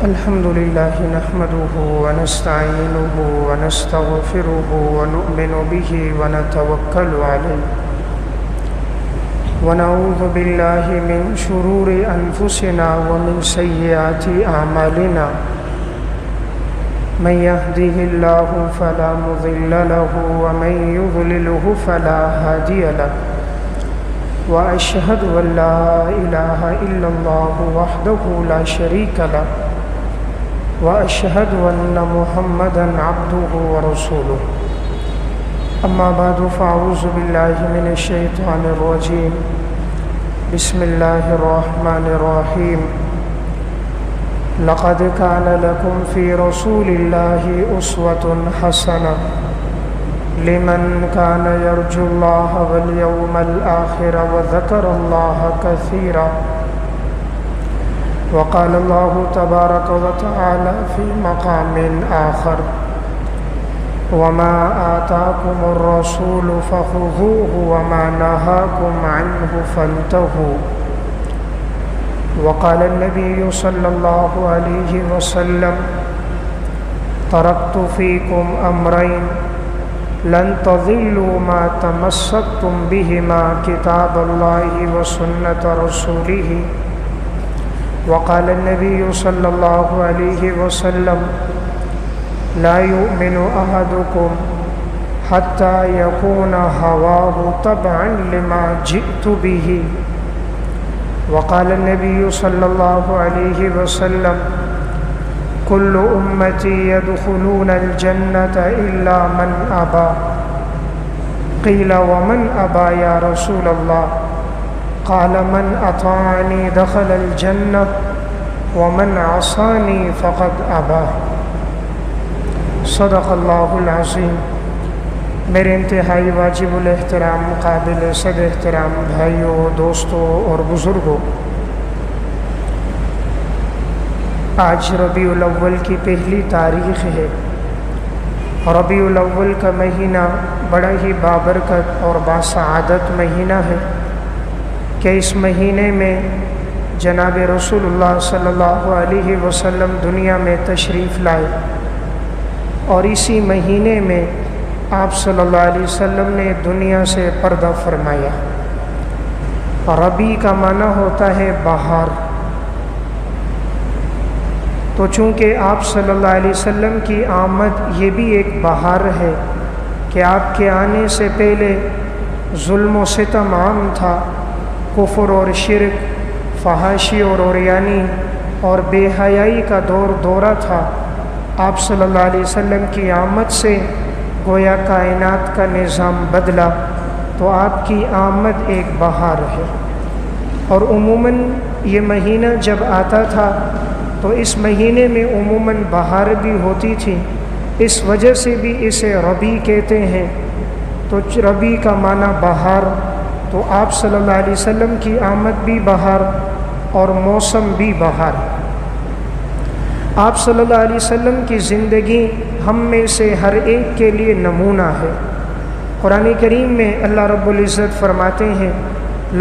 الحمد لله نحمده ونستعينه ونستغفره ونؤمن به ونتوكل عليه ونعوذ بالله من شرور أنفسنا ومن سيئات أعمالنا من يهده الله فلا مضل له ومن يضلله فلا هادي له وأشهد أن لا إله إلا الله وحده لا شريك له وأشهد أن محمدًا عبده ورسوله أما بعد فأعوذ بالله من الشيطان الرجيم بسم الله الرحمن الرحيم لقد كان لكم في رسول الله أسوة حسنة لمن كان يرجو الله واليوم الآخر وذكر الله كثيرا وقال الله تبارك وتعالى في مقام آخر وما آتاكم الرسول فخذوه وما نهاكم عنه فانتهوا وقال النبي صلى الله عليه وسلم تركت فيكم أمرين لن تضلوا ما تمسكتم بهما كتاب الله وسنة رسوله وقال النبي صلى الله عليه وسلم لا يؤمن أحدكم حتى يكون هواه تبعا لما جئت به وقال النبي صلى الله عليه وسلم كل أمتي يدخلون الجنة إلا من أبى قيل ومن أبى يا رسول الله قال من أطاعني دخل الجنة ومن عصاني فقد أبى صدق اللہ العظیم۔ میرے انتہائی واجب الاحترام قابل صد احترام بھائیوں، دوستوں اور بزرگوں، آج ربیع الاول کی پہلی تاریخ ہے۔ ربیع الاول کا مہینہ بڑا ہی بابرکت اور باسعادت مہینہ ہے کہ اس مہینے میں جناب رسول اللہ صلی اللہ علیہ وسلم دنیا میں تشریف لائے، اور اسی مہینے میں آپ صلی اللہ علیہ وسلم نے دنیا سے پردہ فرمایا۔ ربیع کا معنی ہوتا ہے بہار، تو چونکہ آپ صلی اللہ علیہ وسلم کی آمد یہ بھی ایک بہار ہے کہ آپ کے آنے سے پہلے ظلم و ستم عام تھا، کفر اور شرک، فحاشی اور عریانی اور بے حیائی کا دورہ تھا۔ آپ صلی اللہ علیہ وسلم کی آمد سے گویا کائنات کا نظام بدلا، تو آپ کی آمد ایک بہار ہے۔ اور عموماً یہ مہینہ جب آتا تھا تو اس مہینے میں عموماً بہار بھی ہوتی تھی، اس وجہ سے بھی اسے ربیع کہتے ہیں۔ تو ربیع کا معنی بہار، تو آپ صلی اللہ علیہ وسلم کی آمد بھی بہار اور موسم بھی بہار۔ آپ صلی اللہ علیہ وسلم کی زندگی ہم میں سے ہر ایک کے لیے نمونہ ہے۔ قرآن کریم میں اللہ رب العزت فرماتے ہیں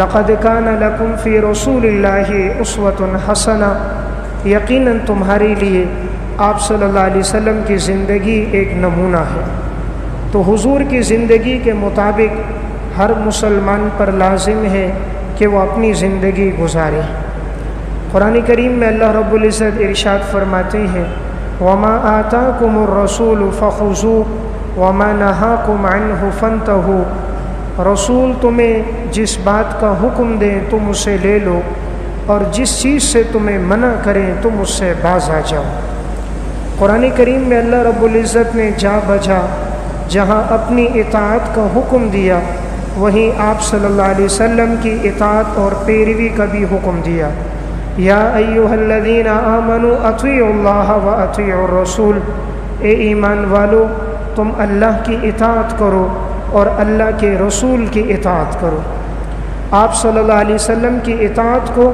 لَقَدْ كَانَ لَكُمْ فِي رَسُولِ اللَّهِ أُسْوَةٌ حَسَنَةٌ، یقیناً تمہارے لیے آپ صلی اللہ علیہ وسلم کی زندگی ایک نمونہ ہے۔ تو حضور کی زندگی کے مطابق ہر مسلمان پر لازم ہے کہ وہ اپنی زندگی گزارے۔ قرآن کریم میں اللہ رب العزت ارشاد فرماتے ہیں وَمَا آتَاكُمُ الرَّسُولُ فَخُذُوهُ وَمَا نَهَاكُمْ عَنْهُ فَانْتَهُوا، رسول تمہیں جس بات کا حکم دیں تم اسے لے لو، اور جس چیز سے تمہیں منع کریں تم اس سے باز آ جاؤ۔ قرآن کریم میں اللہ رب العزت نے جا بجا جہاں اپنی اطاعت کا حکم دیا، وہیں آپ صلی اللہ علیہ وسلم کی اطاعت اور پیروی کا بھی حکم دیا۔ یا ایھا الذین آمنوا اطیعوا اللہ واطیعوا الرسول، اے ایمان والو تم اللہ کی اطاعت کرو اور اللہ کے رسول کی اطاعت کرو۔ آپ صلی اللہ علیہ وسلم کی اطاعت کو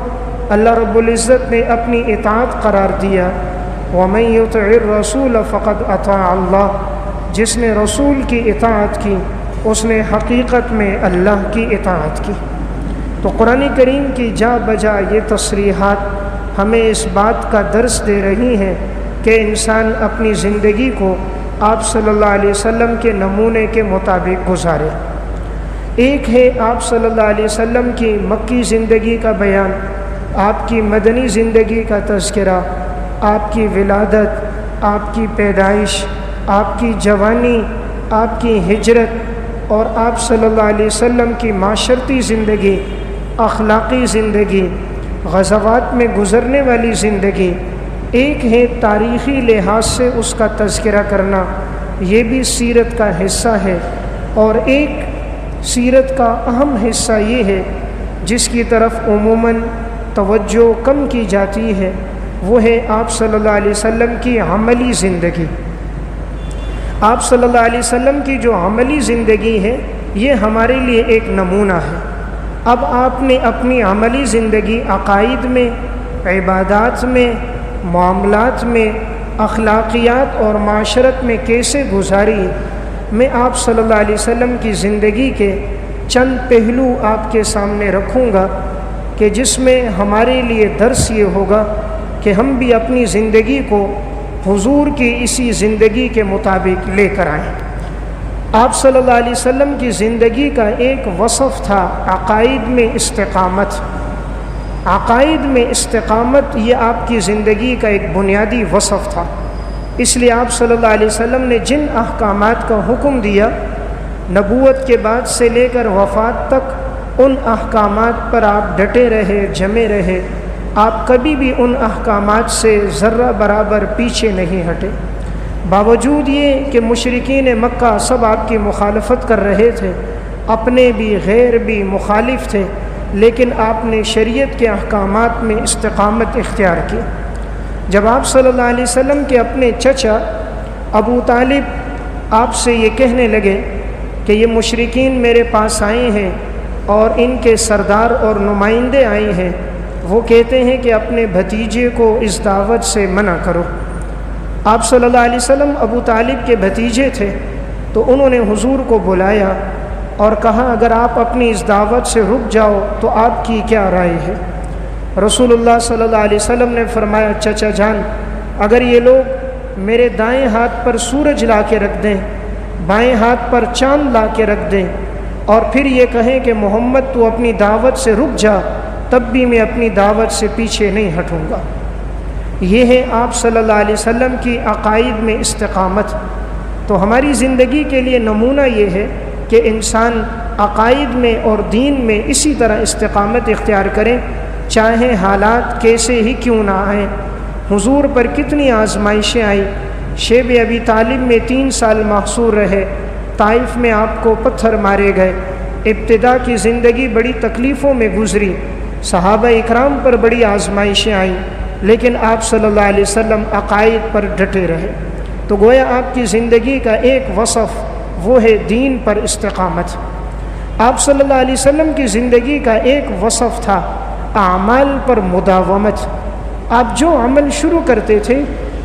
اللہ رب العزت نے اپنی اطاعت قرار دیا۔ وَمَن يُطِعِ الرَّسُولَ فَقَدْ أَطَاعَ اللَّهَ، جس نے رسول کی اطاعت کی اس نے حقیقت میں اللہ کی اطاعت کی۔ تو قرآن کریم کی جا بجا یہ تصریحات ہمیں اس بات کا درس دے رہی ہیں کہ انسان اپنی زندگی کو آپ صلی اللہ علیہ وسلم کے نمونے کے مطابق گزارے۔ ایک ہے آپ صلی اللہ علیہ وسلم کی مکی زندگی کا بیان، آپ کی مدنی زندگی کا تذکرہ، آپ کی ولادت، آپ کی پیدائش، آپ کی جوانی، آپ کی ہجرت اور آپ صلی اللہ علیہ وسلم کی معاشرتی زندگی، اخلاقی زندگی، غزوات میں گزرنے والی زندگی۔ ایک ہے تاریخی لحاظ سے اس کا تذکرہ کرنا، یہ بھی سیرت کا حصہ ہے، اور ایک سیرت کا اہم حصہ یہ ہے جس کی طرف عموماً توجہ کم کی جاتی ہے، وہ ہے آپ صلی اللہ علیہ وسلم کی عملی زندگی۔ آپ صلی اللہ علیہ وسلم کی جو عملی زندگی ہے یہ ہمارے لیے ایک نمونہ ہے۔ اب آپ نے اپنی عملی زندگی عقائد میں، عبادات میں، معاملات میں، اخلاقیات اور معاشرت میں کیسے گزاری، میں آپ صلی اللہ علیہ وسلم کی زندگی کے چند پہلو آپ کے سامنے رکھوں گا کہ جس میں ہمارے لیے درس یہ ہوگا کہ ہم بھی اپنی زندگی کو حضور کی اسی زندگی کے مطابق لے کر آئیں۔ آپ صلی اللہ علیہ وسلم کی زندگی کا ایک وصف تھا عقائد میں استقامت۔ عقائد میں استقامت یہ آپ کی زندگی کا ایک بنیادی وصف تھا، اس لیے آپ صلی اللہ علیہ وسلم نے جن احکامات کا حکم دیا، نبوت کے بعد سے لے کر وفات تک ان احکامات پر آپ ڈٹے رہے، جمے رہے، آپ کبھی بھی ان احکامات سے ذرہ برابر پیچھے نہیں ہٹے۔ باوجود یہ کہ مشرکین مکہ سب آپ کی مخالفت کر رہے تھے، اپنے بھی غیر بھی مخالف تھے، لیکن آپ نے شریعت کے احکامات میں استقامت اختیار کی۔ جب آپ صلی اللہ علیہ وسلم کے اپنے چچا ابو طالب آپ سے یہ کہنے لگے کہ یہ مشرکین میرے پاس آئے ہیں اور ان کے سردار اور نمائندے آئے ہیں، وہ کہتے ہیں کہ اپنے بھتیجے کو اس دعوت سے منع کرو۔ آپ صلی اللہ علیہ وسلم ابو طالب کے بھتیجے تھے، تو انہوں نے حضور کو بلایا اور کہا اگر آپ اپنی اس دعوت سے رک جاؤ تو آپ کی کیا رائے ہے؟ رسول اللہ صلی اللہ علیہ وسلم نے فرمایا چچا جان، اگر یہ لوگ میرے دائیں ہاتھ پر سورج لا کے رکھ دیں، بائیں ہاتھ پر چاند لا کے رکھ دیں اور پھر یہ کہیں کہ محمد تو اپنی دعوت سے رک جا، تب بھی میں اپنی دعوت سے پیچھے نہیں ہٹوں گا۔ یہ ہے آپ صلی اللہ علیہ وسلم کی عقائد میں استقامت۔ تو ہماری زندگی کے لیے نمونہ یہ ہے کہ انسان عقائد میں اور دین میں اسی طرح استقامت اختیار کریں، چاہے حالات کیسے ہی کیوں نہ آئیں۔ حضور پر کتنی آزمائشیں آئی، شیب ابی طالب میں 3 سال محصور رہے، طائف میں آپ کو پتھر مارے گئے، ابتدا کی زندگی بڑی تکلیفوں میں گزری، صحابہ اکرام پر بڑی آزمائشیں آئیں، لیکن آپ صلی اللہ علیہ وسلم عقائد پر ڈٹے رہے۔ تو گویا آپ کی زندگی کا ایک وصف وہ ہے دین پر استقامت۔ آپ صلی اللہ علیہ وسلم کی زندگی کا ایک وصف تھا اعمال پر مداومت۔ آپ جو عمل شروع کرتے تھے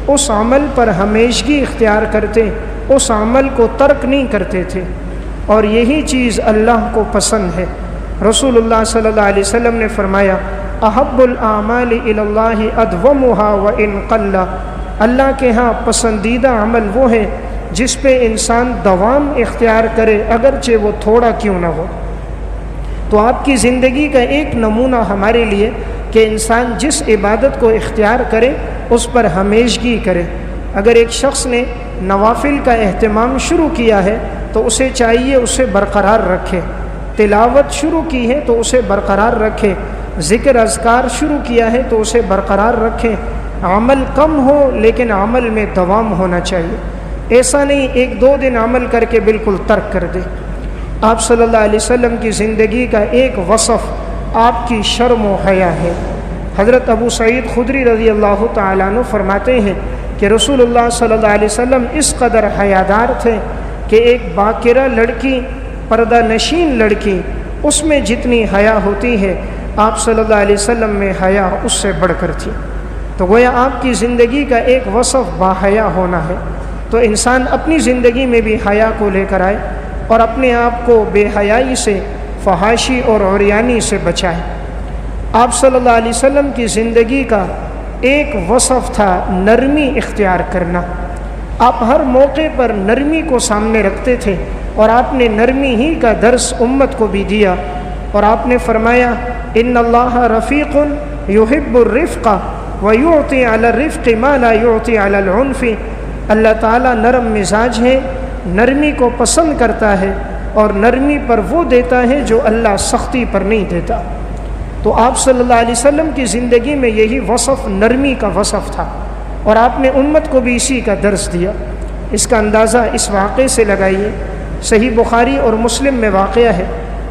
اس عمل پر ہمیشگی اختیار کرتے، اس عمل کو ترک نہیں کرتے تھے، اور یہی چیز اللہ کو پسند ہے۔ رسول اللہ صلی اللہ علیہ وسلم نے فرمایا احب الاعمال الی اللہ ادومها وان قل، اللہ کے ہاں پسندیدہ عمل وہ ہے جس پہ انسان دوام اختیار کرے اگرچہ وہ تھوڑا کیوں نہ ہو۔ تو آپ کی زندگی کا ایک نمونہ ہمارے لیے کہ انسان جس عبادت کو اختیار کرے اس پر ہمیشگی کرے۔ اگر ایک شخص نے نوافل کا اہتمام شروع کیا ہے تو اسے چاہیے اسے برقرار رکھے، تلاوت شروع کی ہے تو اسے برقرار رکھے، ذکر اذکار شروع کیا ہے تو اسے برقرار رکھیں۔ عمل کم ہو لیکن عمل میں دوام ہونا چاہیے، ایسا نہیں 1-2 دن عمل کر کے بالکل ترک کر دے۔ آپ صلی اللہ علیہ وسلم کی زندگی کا ایک وصف آپ کی شرم و حیا ہے۔ حضرت ابو سعید خدری رضی اللہ تعالیٰ عنہ فرماتے ہیں کہ رسول اللہ صلی اللہ علیہ وسلم اس قدر حیادار تھے کہ ایک باکرہ لڑکی، پردہ نشین لڑکی، اس میں جتنی حیا ہوتی ہے آپ صلی اللہ علیہ وسلم میں حیا اس سے بڑھ کر تھی۔ تو گویا آپ کی زندگی کا ایک وصف باحیا ہونا ہے۔ تو انسان اپنی زندگی میں بھی حیا کو لے کر آئے اور اپنے آپ کو بے حیائی سے، فحاشی اور عریانی سے بچائے۔ آپ صلی اللہ علیہ وسلم کی زندگی کا ایک وصف تھا نرمی اختیار کرنا۔ آپ ہر موقع پر نرمی کو سامنے رکھتے تھے، اور آپ نے نرمی ہی کا درس امت کو بھی دیا، اور آپ نے فرمایا ان اللہ رفیق یحب الرفق ویعطی علی الرفق ما لا یعطی علی العنف۔ اللہ تعالیٰ نرم مزاج ہے، نرمی کو پسند کرتا ہے، اور نرمی پر وہ دیتا ہے جو اللہ سختی پر نہیں دیتا۔ تو آپ صلی اللہ علیہ وسلم کی زندگی میں یہی وصف نرمی کا وصف تھا، اور آپ نے امت کو بھی اسی کا درس دیا۔ اس کا اندازہ اس واقعے سے لگائیے، صحیح بخاری اور مسلم میں واقعہ ہے،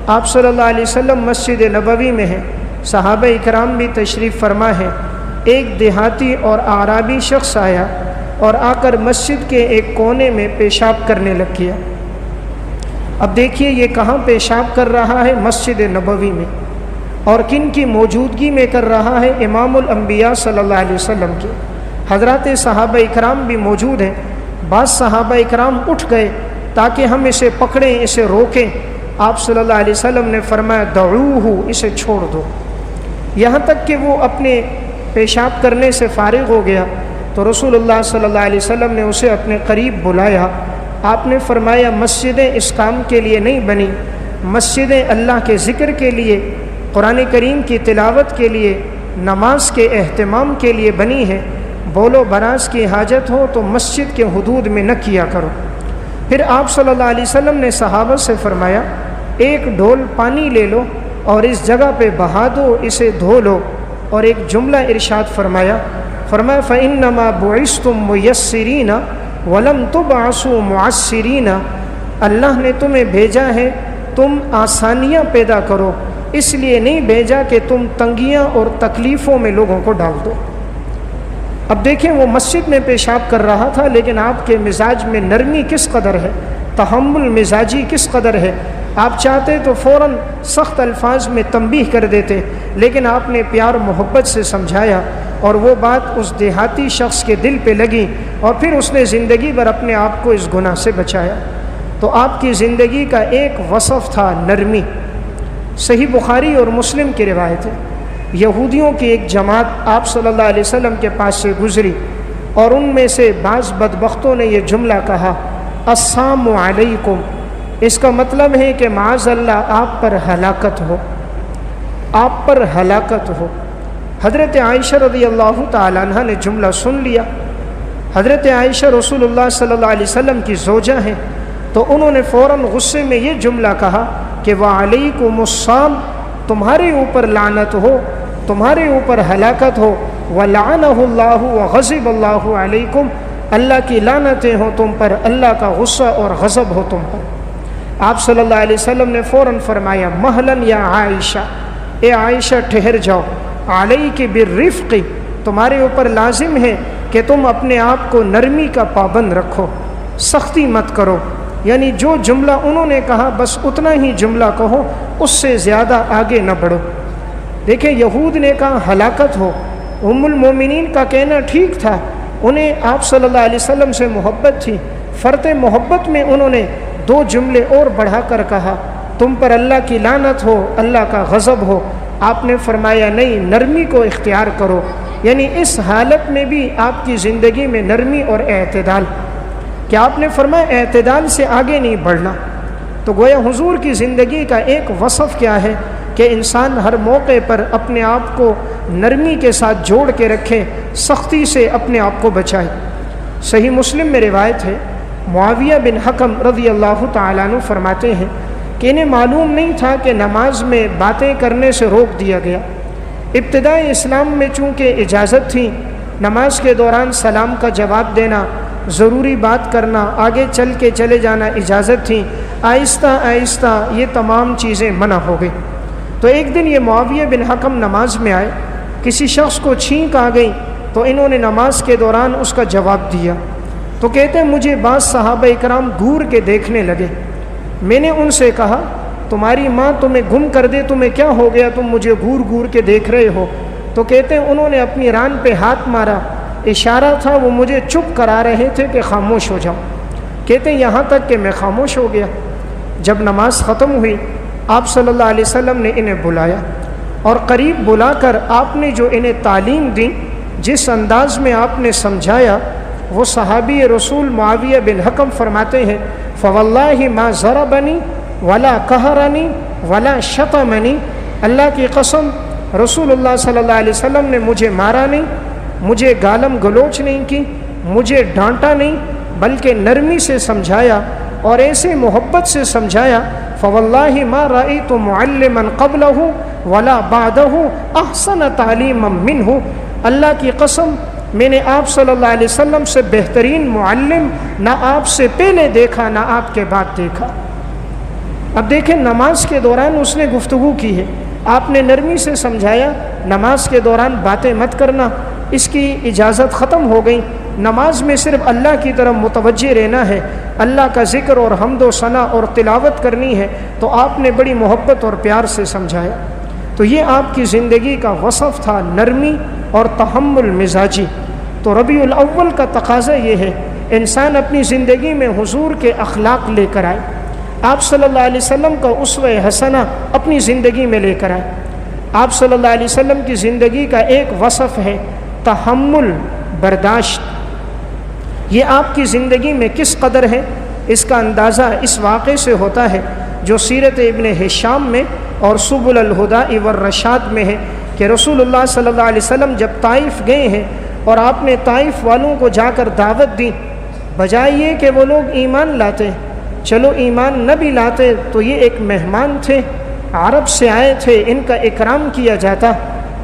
آپ صلی اللہ علیہ وسلم مسجد نبوی میں ہیں، صحابہ اکرام بھی تشریف فرما ہیں۔ ایک دیہاتی اور اعرابی شخص آیا اور آ کر مسجد کے ایک کونے میں پیشاب کرنے لگ گیا۔ اب دیکھیے یہ کہاں پیشاب کر رہا ہے؟ مسجد نبوی میں، اور کن کی موجودگی میں کر رہا ہے؟ امام الانبیاء صلی اللہ علیہ وسلم کی۔ حضرات صحابہ اکرام بھی موجود ہیں۔ بعض صحابہ اکرام اٹھ گئے تاکہ ہم اسے پکڑیں، اسے روکیں۔ آپ صلی اللہ علیہ وسلم نے فرمایا دعوہ، اسے چھوڑ دو۔ یہاں تک کہ وہ اپنے پیشاب کرنے سے فارغ ہو گیا تو رسول اللہ صلی اللہ علیہ وسلم نے اسے اپنے قریب بلایا۔ آپ نے فرمایا مسجدیں اس کام کے لیے نہیں بنی، مسجدیں اللہ کے ذکر کے لیے، قرآن کریم کی تلاوت کے لیے، نماز کے اہتمام کے لیے بنی ہے۔ بول و براز کی حاجت ہو تو مسجد کے حدود میں نہ کیا کرو۔ پھر آپ صلی اللہ علیہ وسلم نے صحابہ سے فرمایا ایک ڈھول پانی لے لو اور اس جگہ پہ بہا دو، اسے دھو لو، اور ایک جملہ ارشاد فرمایا فَإِنَّمَا بُعِثْتُم مُيَسِّرِينَ وَلَمْ تُبْعَثُوا مُعَسِّرِينَ۔ اللہ نے تمہیں بھیجا ہے تم آسانیاں پیدا کرو، اس لیے نہیں بھیجا کہ تم تنگیاں اور تکلیفوں میں لوگوں کو ڈال دو۔ اب دیکھیں وہ مسجد میں پیشاب کر رہا تھا، لیکن آپ کے مزاج میں نرمی کس قدر ہے، تحمل مزاجی کس قدر ہے۔ آپ چاہتے تو فوراً سخت الفاظ میں تنبیہ کر دیتے، لیکن آپ نے پیار محبت سے سمجھایا، اور وہ بات اس دیہاتی شخص کے دل پہ لگی، اور پھر اس نے زندگی بھر اپنے آپ کو اس گناہ سے بچایا۔ تو آپ کی زندگی کا ایک وصف تھا نرمی۔ صحیح بخاری اور مسلم کی روایت ہے، یہودیوں کی ایک جماعت آپ صلی اللہ علیہ وسلم کے پاس سے گزری، اور ان میں سے بعض بدبختوں نے یہ جملہ کہا السلام علیکم۔ اس کا مطلب ہے کہ معاذ اللہ آپ پر ہلاکت ہو، آپ پر ہلاکت ہو۔ حضرت عائشہ رضی اللہ تعالیٰ عنہ نے جملہ سن لیا۔ حضرت عائشہ رسول اللہ صلی اللہ علیہ وسلم کی زوجہ ہیں، تو انہوں نے فوراً غصے میں یہ جملہ کہا کہ وعلیکم السلام، تمہارے اوپر لعنت ہو، تمہارے اوپر ہلاکت ہو، ولعنہ اللہ وغضب اللہ علیکم، اللہ کی لعنتیں ہوں تم پر، اللہ کا غصہ اور غضب ہو تم پر۔ آپ صلی اللہ علیہ وسلم نے فوراً فرمایا مہلاً یا عائشہ، اے عائشہ ٹھہر جاؤ، علیک بالرفق، تمہارے اوپر لازم ہے کہ تم اپنے آپ کو نرمی کا پابند رکھو، سختی مت کرو۔ یعنی جو جملہ انہوں نے کہا بس اتنا ہی جملہ کہو، اس سے زیادہ آگے نہ بڑھو۔ دیکھیں یہود نے کہا ہلاکت ہو، ام المومنین کا کہنا ٹھیک تھا، انہیں آپ صلی اللہ علیہ وسلم سے محبت تھی، فرط محبت میں انہوں نے دو جملے اور بڑھا کر کہا تم پر اللہ کی لعنت ہو، اللہ کا غضب ہو۔ آپ نے فرمایا نہیں، نرمی کو اختیار کرو، یعنی اس حالت میں بھی آپ کی زندگی میں نرمی اور اعتدال، کہ آپ نے فرمایا اعتدال سے آگے نہیں بڑھنا۔ تو گویا حضور کی زندگی کا ایک وصف کیا ہے کہ انسان ہر موقع پر اپنے آپ کو نرمی کے ساتھ جوڑ کے رکھے، سختی سے اپنے آپ کو بچائے۔ صحیح مسلم میں روایت ہے، معاویہ بن حکم رضی اللہ تعالیٰ عنہ فرماتے ہیں کہ انہیں معلوم نہیں تھا کہ نماز میں باتیں کرنے سے روک دیا گیا۔ ابتدائی اسلام میں چونکہ اجازت تھی، نماز کے دوران سلام کا جواب دینا، ضروری بات کرنا، آگے چل کے چلے جانا اجازت تھی، آہستہ آہستہ یہ تمام چیزیں منع ہو گئی۔ تو ایک دن یہ معاویہ بن حکم نماز میں آئے، کسی شخص کو چھینک آ گئی تو انہوں نے نماز کے دوران اس کا جواب دیا۔ تو کہتے ہیں مجھے بعض صحابہ اکرام گور کے دیکھنے لگے، میں نے ان سے کہا تمہاری ماں تمہیں گم کر دے، تمہیں کیا ہو گیا، تم مجھے گور گور کے دیکھ رہے ہو؟ تو کہتے ہیں انہوں نے اپنی ران پہ ہاتھ مارا، اشارہ تھا وہ مجھے چپ کرا رہے تھے کہ خاموش ہو جاؤ۔ کہتے ہیں یہاں تک کہ میں خاموش ہو گیا۔ جب نماز ختم ہوئی آپ صلی اللہ علیہ وسلم نے انہیں بلایا، اور قریب بلا کر آپ نے جو انہیں تعلیم دی، جس انداز میں آپ نے سمجھایا، وہ صحابی رسول معاویہ بن حکم فرماتے ہیں فواللہ ما ضربنی ولا قہرنی ولا شتمنی، اللہ کی قسم رسول اللہ صلی اللہ علیہ وسلم نے مجھے مارا نہیں، مجھے گالم گلوچ نہیں کی، مجھے ڈانٹا نہیں، بلکہ نرمی سے سمجھایا اور ایسے محبت سے سمجھایا فواللہ ما رأیت معلما قبلہ ولا بعدہ احسن تعلیما منہ، اللہ کی قسم میں نے آپ صلی اللہ علیہ وسلم سے بہترین معلم نہ آپ سے پہلے دیکھا نہ آپ کے بعد دیکھا۔ اب دیکھیں نماز کے دوران اس نے گفتگو کی ہے، آپ نے نرمی سے سمجھایا نماز کے دوران باتیں مت کرنا، اس کی اجازت ختم ہو گئی، نماز میں صرف اللہ کی طرف متوجہ رہنا ہے، اللہ کا ذکر اور حمد و ثنا اور تلاوت کرنی ہے، تو آپ نے بڑی محبت اور پیار سے سمجھایا۔ تو یہ آپ کی زندگی کا وصف تھا، نرمی اور تحمل مزاجی۔ تو ربیع الاول کا تقاضا یہ ہے انسان اپنی زندگی میں حضور کے اخلاق لے کر آئے، آپ صلی اللہ علیہ وسلم کا اسوہ حسنہ اپنی زندگی میں لے کر آئے۔ آپ صلی اللہ علیہ وسلم کی زندگی کا ایک وصف ہے تحمل، برداشت۔ یہ آپ کی زندگی میں کس قدر ہے، اس کا اندازہ اس واقعے سے ہوتا ہے جو سیرت ابن ہشام میں اور سبل الہدی والرشاد میں ہے کہ رسول اللہ صلی اللہ علیہ وسلم جب طائف گئے ہیں اور آپ نے طائف والوں کو جا کر دعوت دی، بجائے یہ کہ وہ لوگ ایمان لاتے، چلو ایمان نہ بھی لاتے تو یہ ایک مہمان تھے، عرب سے آئے تھے، ان کا اکرام کیا جاتا،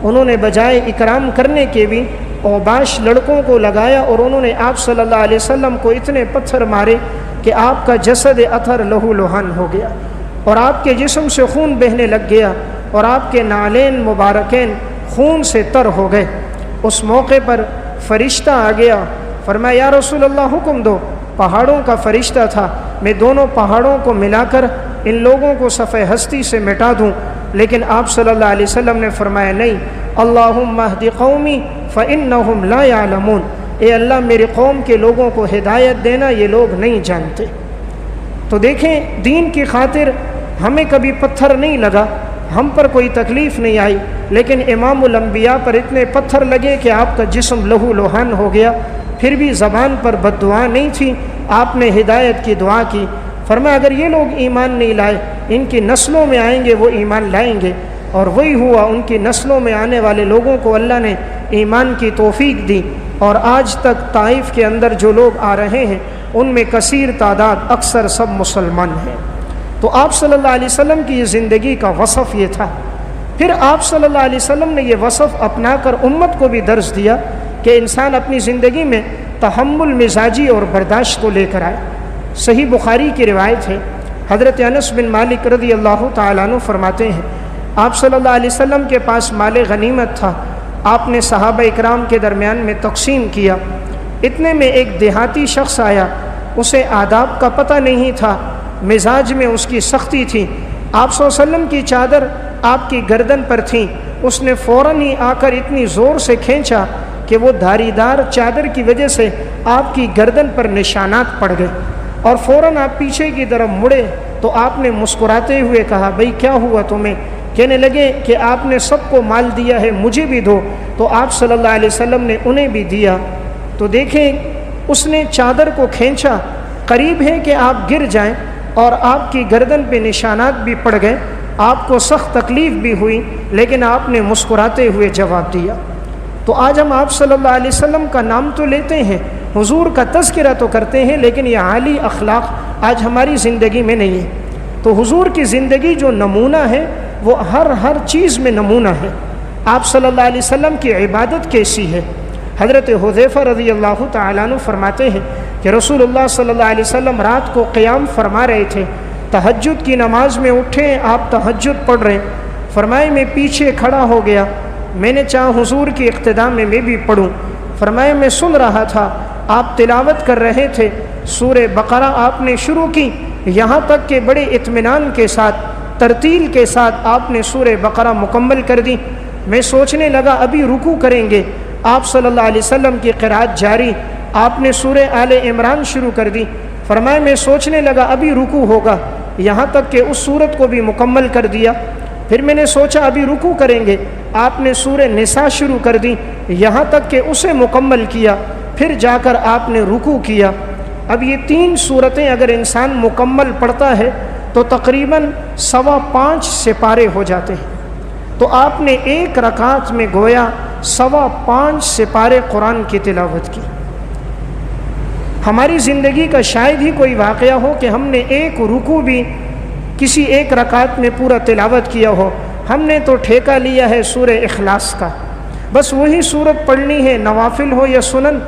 انہوں نے بجائے اکرام کرنے کے بھی اوباش لڑکوں کو لگایا اور انہوں نے آپ صلی اللہ علیہ وسلم کو اتنے پتھر مارے کہ آپ کا جسد اطہر لہو لہان ہو گیا اور آپ کے جسم سے خون بہنے لگ گیا اور آپ کے نالین مبارکین خون سے تر ہو گئے۔ اس موقع پر فرشتہ آ گیا، فرمایا یا رسول اللہ حکم دو، پہاڑوں کا فرشتہ تھا، میں دونوں پہاڑوں کو ملا کر ان لوگوں کو صفحہ ہستی سے مٹا دوں، لیکن آپ صلی اللہ علیہ وسلم نے فرمایا نہیں، اللہم اہد قومی فإنہم لا یعلمون، اے اللہ میری قوم کے لوگوں کو ہدایت دینا، یہ لوگ نہیں جانتے۔ تو دیکھیں دین کی خاطر ہمیں کبھی پتھر نہیں لگا، ہم پر کوئی تکلیف نہیں آئی، لیکن امام الانبیاء پر اتنے پتھر لگے کہ آپ کا جسم لہو لہان ہو گیا، پھر بھی زبان پر بد دعا نہیں تھی، آپ نے ہدایت کی دعا کی۔ فرمایا اگر یہ لوگ ایمان نہیں لائے، ان کی نسلوں میں آئیں گے وہ ایمان لائیں گے، اور وہی ہوا، ان کی نسلوں میں آنے والے لوگوں کو اللہ نے ایمان کی توفیق دی، اور آج تک طائف کے اندر جو لوگ آ رہے ہیں ان میں کثیر تعداد اکثر سب مسلمان ہیں۔ تو آپ صلی اللہ علیہ وسلم کی یہ زندگی کا وصف یہ تھا۔ پھر آپ صلی اللہ علیہ وسلم نے یہ وصف اپنا کر امت کو بھی درس دیا کہ انسان اپنی زندگی میں تحمل مزاجی اور برداشت کو لے کر آئے۔ صحیح بخاری کی روایت ہے، حضرت انس بن مالک رضی اللہ تعالیٰ عنہ فرماتے ہیں آپ صلی اللہ علیہ وسلم کے پاس مال غنیمت تھا، آپ نے صحابہ اکرام کے درمیان میں تقسیم کیا، اتنے میں ایک دیہاتی شخص آیا، اسے آداب کا پتہ نہیں تھا، مزاج میں اس کی سختی تھی، آپ صلی اللہ علیہ وسلم کی چادر آپ کی گردن پر تھی، اس نے فوراً ہی آ کر اتنی زور سے کھینچا کہ وہ دھاری دار چادر کی وجہ سے آپ کی گردن پر نشانات پڑ گئے، اور فوراً آپ پیچھے کی طرف مڑے تو آپ نے مسکراتے ہوئے کہا بھئی کیا ہوا تمہیں؟ کہنے لگے کہ آپ نے سب کو مال دیا ہے، مجھے بھی دو، تو آپ صلی اللہ علیہ وسلم نے انہیں بھی دیا۔ تو دیکھیں اس نے چادر کو کھینچا، قریب ہے کہ آپ گر جائیں، اور آپ کی گردن پہ نشانات بھی پڑ گئے، آپ کو سخت تکلیف بھی ہوئی، لیکن آپ نے مسکراتے ہوئے جواب دیا۔ تو آج ہم آپ صلی اللہ علیہ وسلم کا نام تو لیتے ہیں، حضور کا تذکرہ تو کرتے ہیں، لیکن یہ عالی اخلاق آج ہماری زندگی میں نہیں ہے۔ تو حضور کی زندگی جو نمونہ ہے وہ ہر چیز میں نمونہ ہے۔ آپ صلی اللہ علیہ وسلم کی عبادت کیسی ہے؟ حضرت حذیفہ رضی اللہ تعالیٰ عنہ فرماتے ہیں کہ رسول اللہ صلی اللہ علیہ وسلم رات کو قیام فرما رہے تھے، تہجد کی نماز میں اٹھے، آپ تہجد پڑھ رہے ہیں، فرمائے میں پیچھے کھڑا ہو گیا، میں نے چاہا حضور کی اقتداء میں بھی پڑھوں، فرمائے میں سن رہا تھا، آپ تلاوت کر رہے تھے، سورہ بقرہ آپ نے شروع کی، یہاں تک کہ بڑے اطمینان کے ساتھ ترتیل کے ساتھ آپ نے سورہ بقرہ مکمل کر دی، میں سوچنے لگا ابھی رکوع کریں گے، آپ صلی اللہ علیہ وسلم کی قرات جاری، آپ نے سورہ آل عمران شروع کر دی، فرمایا میں سوچنے لگا ابھی رکوع ہوگا، یہاں تک کہ اس سورت کو بھی مکمل کر دیا، پھر میں نے سوچا ابھی رکوع کریں گے، آپ نے سورہ نساء شروع کر دی یہاں تک کہ اسے مکمل کیا، پھر جا کر آپ نے رکوع کیا۔ اب یہ 3 صورتیں اگر انسان مکمل پڑھتا ہے تو تقریباً 5.25 سپارے ہو جاتے ہیں۔ تو آپ نے ایک رکعت میں گویا 5.25 سپارے قرآن کی تلاوت کی۔ ہماری زندگی کا شاید ہی کوئی واقعہ ہو کہ ہم نے ایک رکوع بھی کسی ایک رکعت میں پورا تلاوت کیا ہو۔ ہم نے تو ٹھیکہ لیا ہے سورہ اخلاص کا، بس وہی صورت پڑھنی ہے، نوافل ہو یا سنن،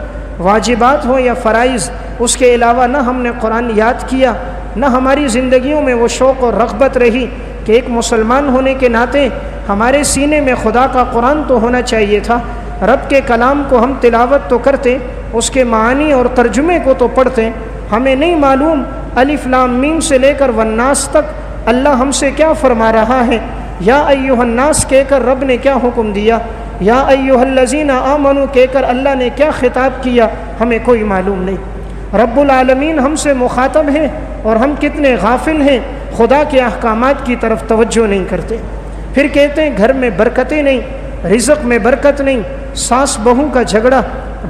واجبات ہو یا فرائض، اس کے علاوہ نہ ہم نے قرآن یاد کیا، نہ ہماری زندگیوں میں وہ شوق اور رغبت رہی کہ ایک مسلمان ہونے کے ناطے ہمارے سینے میں خدا کا قرآن تو ہونا چاہیے تھا، رب کے کلام کو ہم تلاوت تو کرتے، اس کے معانی اور ترجمے کو تو پڑھتے، ہمیں نہیں معلوم الف لام میم سے لے کر والناس تک اللہ ہم سے کیا فرما رہا ہے، یا ایھا الناس کہہ کر رب نے کیا حکم دیا، یا ایھا الذین آمنوا کہہ کر اللہ نے کیا خطاب کیا، ہمیں کوئی معلوم نہیں۔ رب العالمین ہم سے مخاطب ہے اور ہم کتنے غافل ہیں، خدا کے احکامات کی طرف توجہ نہیں کرتے۔ پھر کہتے ہیں گھر میں برکتیں نہیں، رزق میں برکت نہیں، ساس بہو کا جھگڑا،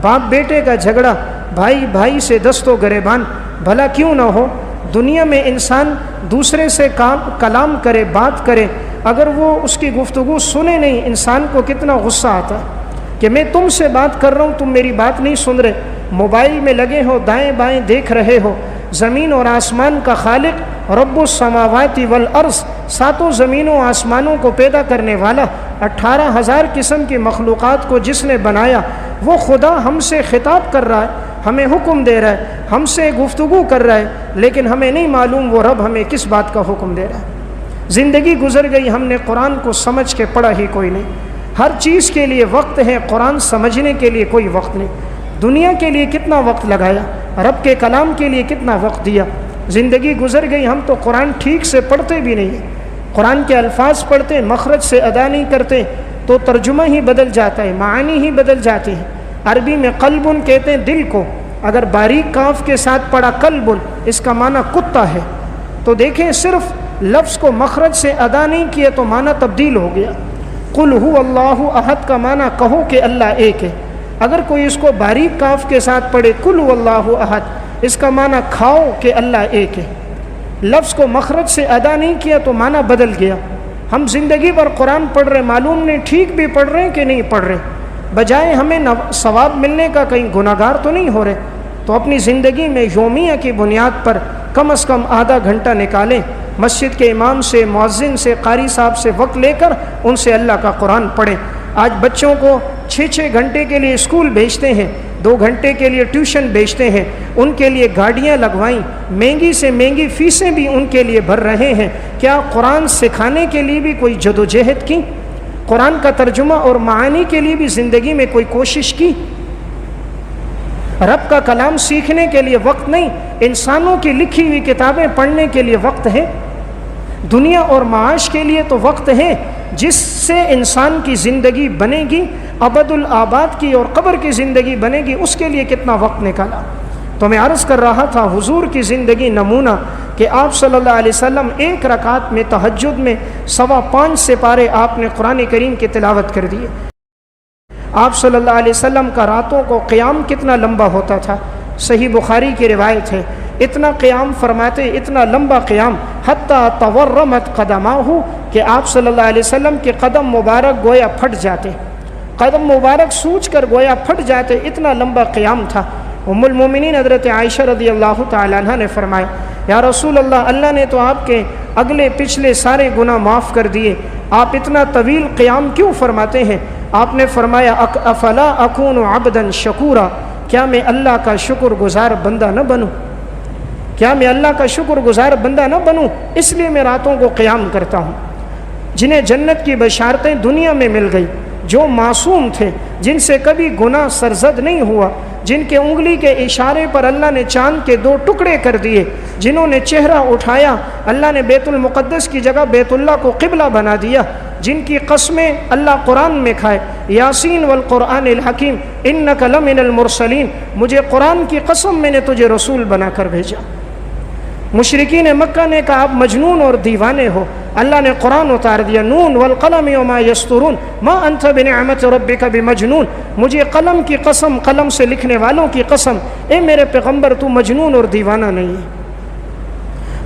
باپ بیٹے کا جھگڑا، بھائی بھائی سے دست و گریبان، بھلا کیوں نہ ہو؟ دنیا میں انسان دوسرے سے کلام کرے، بات کرے، اگر وہ اس کی گفتگو سنے نہیں، انسان کو کتنا غصہ آتا ہے کہ میں تم سے بات کر رہا ہوں، تم میری بات نہیں سن رہے، موبائل میں لگے ہو، دائیں بائیں دیکھ رہے ہو۔ زمین اور آسمان کا خالق رب السماوات والارض، 7 زمینوں آسمانوں کو پیدا کرنے والا، 18,000 قسم کی مخلوقات کو جس نے بنایا، وہ خدا ہم سے خطاب کر رہا ہے، ہمیں حکم دے رہا ہے، ہم سے گفتگو کر رہا ہے، لیکن ہمیں نہیں معلوم وہ رب ہمیں کس بات کا حکم دے رہا ہے۔ زندگی گزر گئی، ہم نے قرآن کو سمجھ کے پڑھا ہی کوئی نہیں۔ ہر چیز کے لیے وقت ہے، قرآن سمجھنے کے لیے کوئی وقت نہیں۔ دنیا کے لیے کتنا وقت لگایا، رب کے کلام کے لیے کتنا وقت دیا۔ زندگی گزر گئی، ہم تو قرآن ٹھیک سے پڑھتے بھی نہیں ہیں، قرآن کے الفاظ پڑھتے، مخرج سے ادا نہیں کرتے تو ترجمہ ہی بدل جاتا ہے، معانی ہی بدل جاتے ہیں۔ عربی میں قلبن کہتے ہیں دل کو، اگر باریک کاف کے ساتھ پڑھا قلبن، اس کا معنی کتا ہے، تو دیکھیں صرف لفظ کو مخرج سے ادا نہیں کیا تو معنی تبدیل ہو گیا۔ قل هو اللہ احد کا معنی کہو کہ اللہ ایک ہے، اگر کوئی اس کو باریک کاف کے ساتھ پڑھے قل هو اللہ احد، اس کا معنی کھاؤ کہ اللہ ایک ہے۔ لفظ کو مخرج سے ادا نہیں کیا تو معنی بدل گیا۔ ہم زندگی بھر قرآن پڑھ رہے، معلوم نہیں ٹھیک بھی پڑھ رہے ہیں کہ نہیں پڑھ رہے، بجائے ہمیں ثواب ملنے کا کہیں گناہگار تو نہیں ہو رہے۔ تو اپنی زندگی میں یومیہ کی بنیاد پر کم از کم آدھا گھنٹہ نکالیں، مسجد کے امام سے، مؤذن سے، قاری صاحب سے وقت لے کر ان سے اللہ کا قرآن پڑھیں۔ آج بچوں کو 6 گھنٹے کے لیے اسکول بھیجتے ہیں، 2 گھنٹے کے لیے ٹیوشن بھیجتے ہیں، ان کے لیے گاڑیاں لگوائیں، مہنگی سے مہنگی فیسیں بھی ان کے لیے بھر رہے ہیں۔ کیا قرآن سکھانے کے لیے بھی کوئی جدوجہد کی؟ قرآن کا ترجمہ اور معانی کے لیے بھی زندگی میں کوئی کوشش کی؟ رب کا کلام سیکھنے کے لیے وقت نہیں، انسانوں کی لکھی ہوئی کتابیں پڑھنے کے لیے وقت ہے، دنیا اور معاش کے لیے تو وقت ہے، جس سے انسان کی زندگی بنے گی، ابد الآباد کی اور قبر کی زندگی بنے گی، اس کے لیے کتنا وقت نکالا۔ تو میں عرض کر رہا تھا حضور کی زندگی نمونہ کہ آپ صلی اللہ علیہ وسلم ایک رکعت میں تہجد میں 5.25 سپارے آپ نے قرآن کریم کی تلاوت کر دیے۔ آپ صلی اللہ علیہ وسلم کا راتوں کو قیام کتنا لمبا ہوتا تھا، صحیح بخاری کی روایت ہے، اتنا قیام فرماتے، اتنا لمبا قیام، حتیٰ تورمت قدماہ، کہ آپ صلی اللہ علیہ وسلم کے قدم مبارک گویا پھٹ جاتے، قدم مبارک سوج کر گویا پھٹ جاتے، اتنا لمبا قیام تھا۔ ام المومنین حضرت عائشہ رضی اللہ تعالیٰ عنہ نے فرمایا، یا رسول اللہ، اللہ نے تو آپ کے اگلے پچھلے سارے گناہ معاف کر دیے، آپ اتنا طویل قیام کیوں فرماتے ہیں؟ آپ نے فرمایا افلا اکون عبدا شکورا، کیا میں اللہ کا شکر گزار بندہ نہ بنوں؟ کیا میں اللہ کا شکر گزار بندہ نہ بنوں؟ اس لیے میں راتوں کو قیام کرتا ہوں۔ جنہیں جنت کی بشارتیں دنیا میں مل گئی، جو معصوم تھے، جن سے کبھی گناہ سرزد نہیں ہوا، جن کے انگلی کے اشارے پر اللہ نے چاند کے 2 ٹکڑے کر دیے، جنہوں نے چہرہ اٹھایا اللہ نے بیت المقدس کی جگہ بیت اللہ کو قبلہ بنا دیا، جن کی قسمیں اللہ قرآن میں کھائے، یاسین والقرآن الحکیم انک لمن المرسلین، مجھے قرآن کی قسم میں نے تجھے رسول بنا کر بھیجا۔ مشرکین مکہ نے کہا آپ مجنون اور دیوانے ہو. اللہ نے قرآن اتار دیا, نون والقلم وما یسطرون ما انت بنعمت ربک بمجنون. مجھے قلم کی قسم, قلم سے لکھنے والوں کی قسم, اے میرے پیغمبر تو مجنون اور دیوانہ نہیں ہے.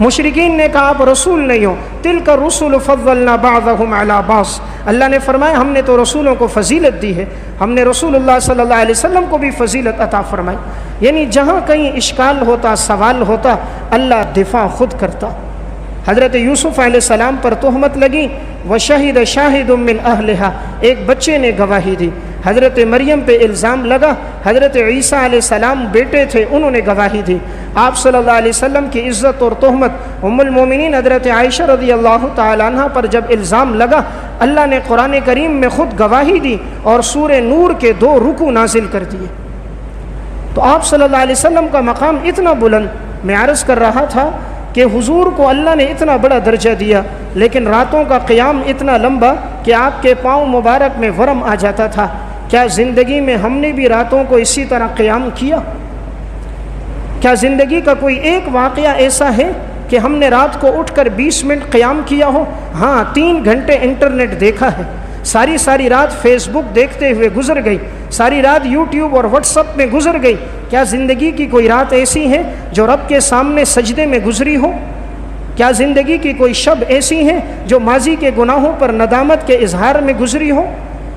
مشرکین نے کہا آپ رسول نہیں ہو. تلک الرسل فضلنا بعضهم علی بعض. اللہ نے فرمایا ہم نے تو رسولوں کو فضیلت دی ہے, ہم نے رسول اللہ صلی اللہ علیہ وسلم کو بھی فضیلت عطا فرمائی. یعنی جہاں کہیں اشکال ہوتا, سوال ہوتا, اللہ دفاع خود کرتا. حضرت یوسف علیہ السلام پر تہمت لگی, وشہد شاہد من اہلہا, ایک بچے نے گواہی دی. حضرت مریم پہ الزام لگا, حضرت عیسیٰ علیہ السلام بیٹے تھے, انہوں نے گواہی دی. آپ صلی اللہ علیہ وسلم کی عزت اور تہمت ام المومنین حضرت عائشہ رضی اللہ تعالیٰ عنہ پر جب الزام لگا, اللہ نے قرآن کریم میں خود گواہی دی اور سورہ نور کے 2 رکوع نازل کر دیے. تو آپ صلی اللہ علیہ وسلم کا مقام اتنا بلند, میں عرض کر رہا تھا کہ حضور کو اللہ نے اتنا بڑا درجہ دیا, لیکن راتوں کا قیام اتنا لمبا کہ آپ کے پاؤں مبارک میں ورم آ جاتا تھا. کیا زندگی میں ہم نے بھی راتوں کو اسی طرح قیام کیا؟ کیا زندگی کا کوئی ایک واقعہ ایسا ہے کہ ہم نے رات کو اٹھ کر 20 منٹ قیام کیا ہو؟ ہاں, 3 گھنٹے انٹرنیٹ دیکھا ہے, ساری رات فیس بک دیکھتے ہوئے گزر گئی, ساری رات یوٹیوب اور واٹس ایپ میں گزر گئی. کیا زندگی کی کوئی رات ایسی ہے جو رب کے سامنے سجدے میں گزری ہو؟ کیا زندگی کی کوئی شب ایسی ہے جو ماضی کے گناہوں پر ندامت کے اظہار میں گزری ہو؟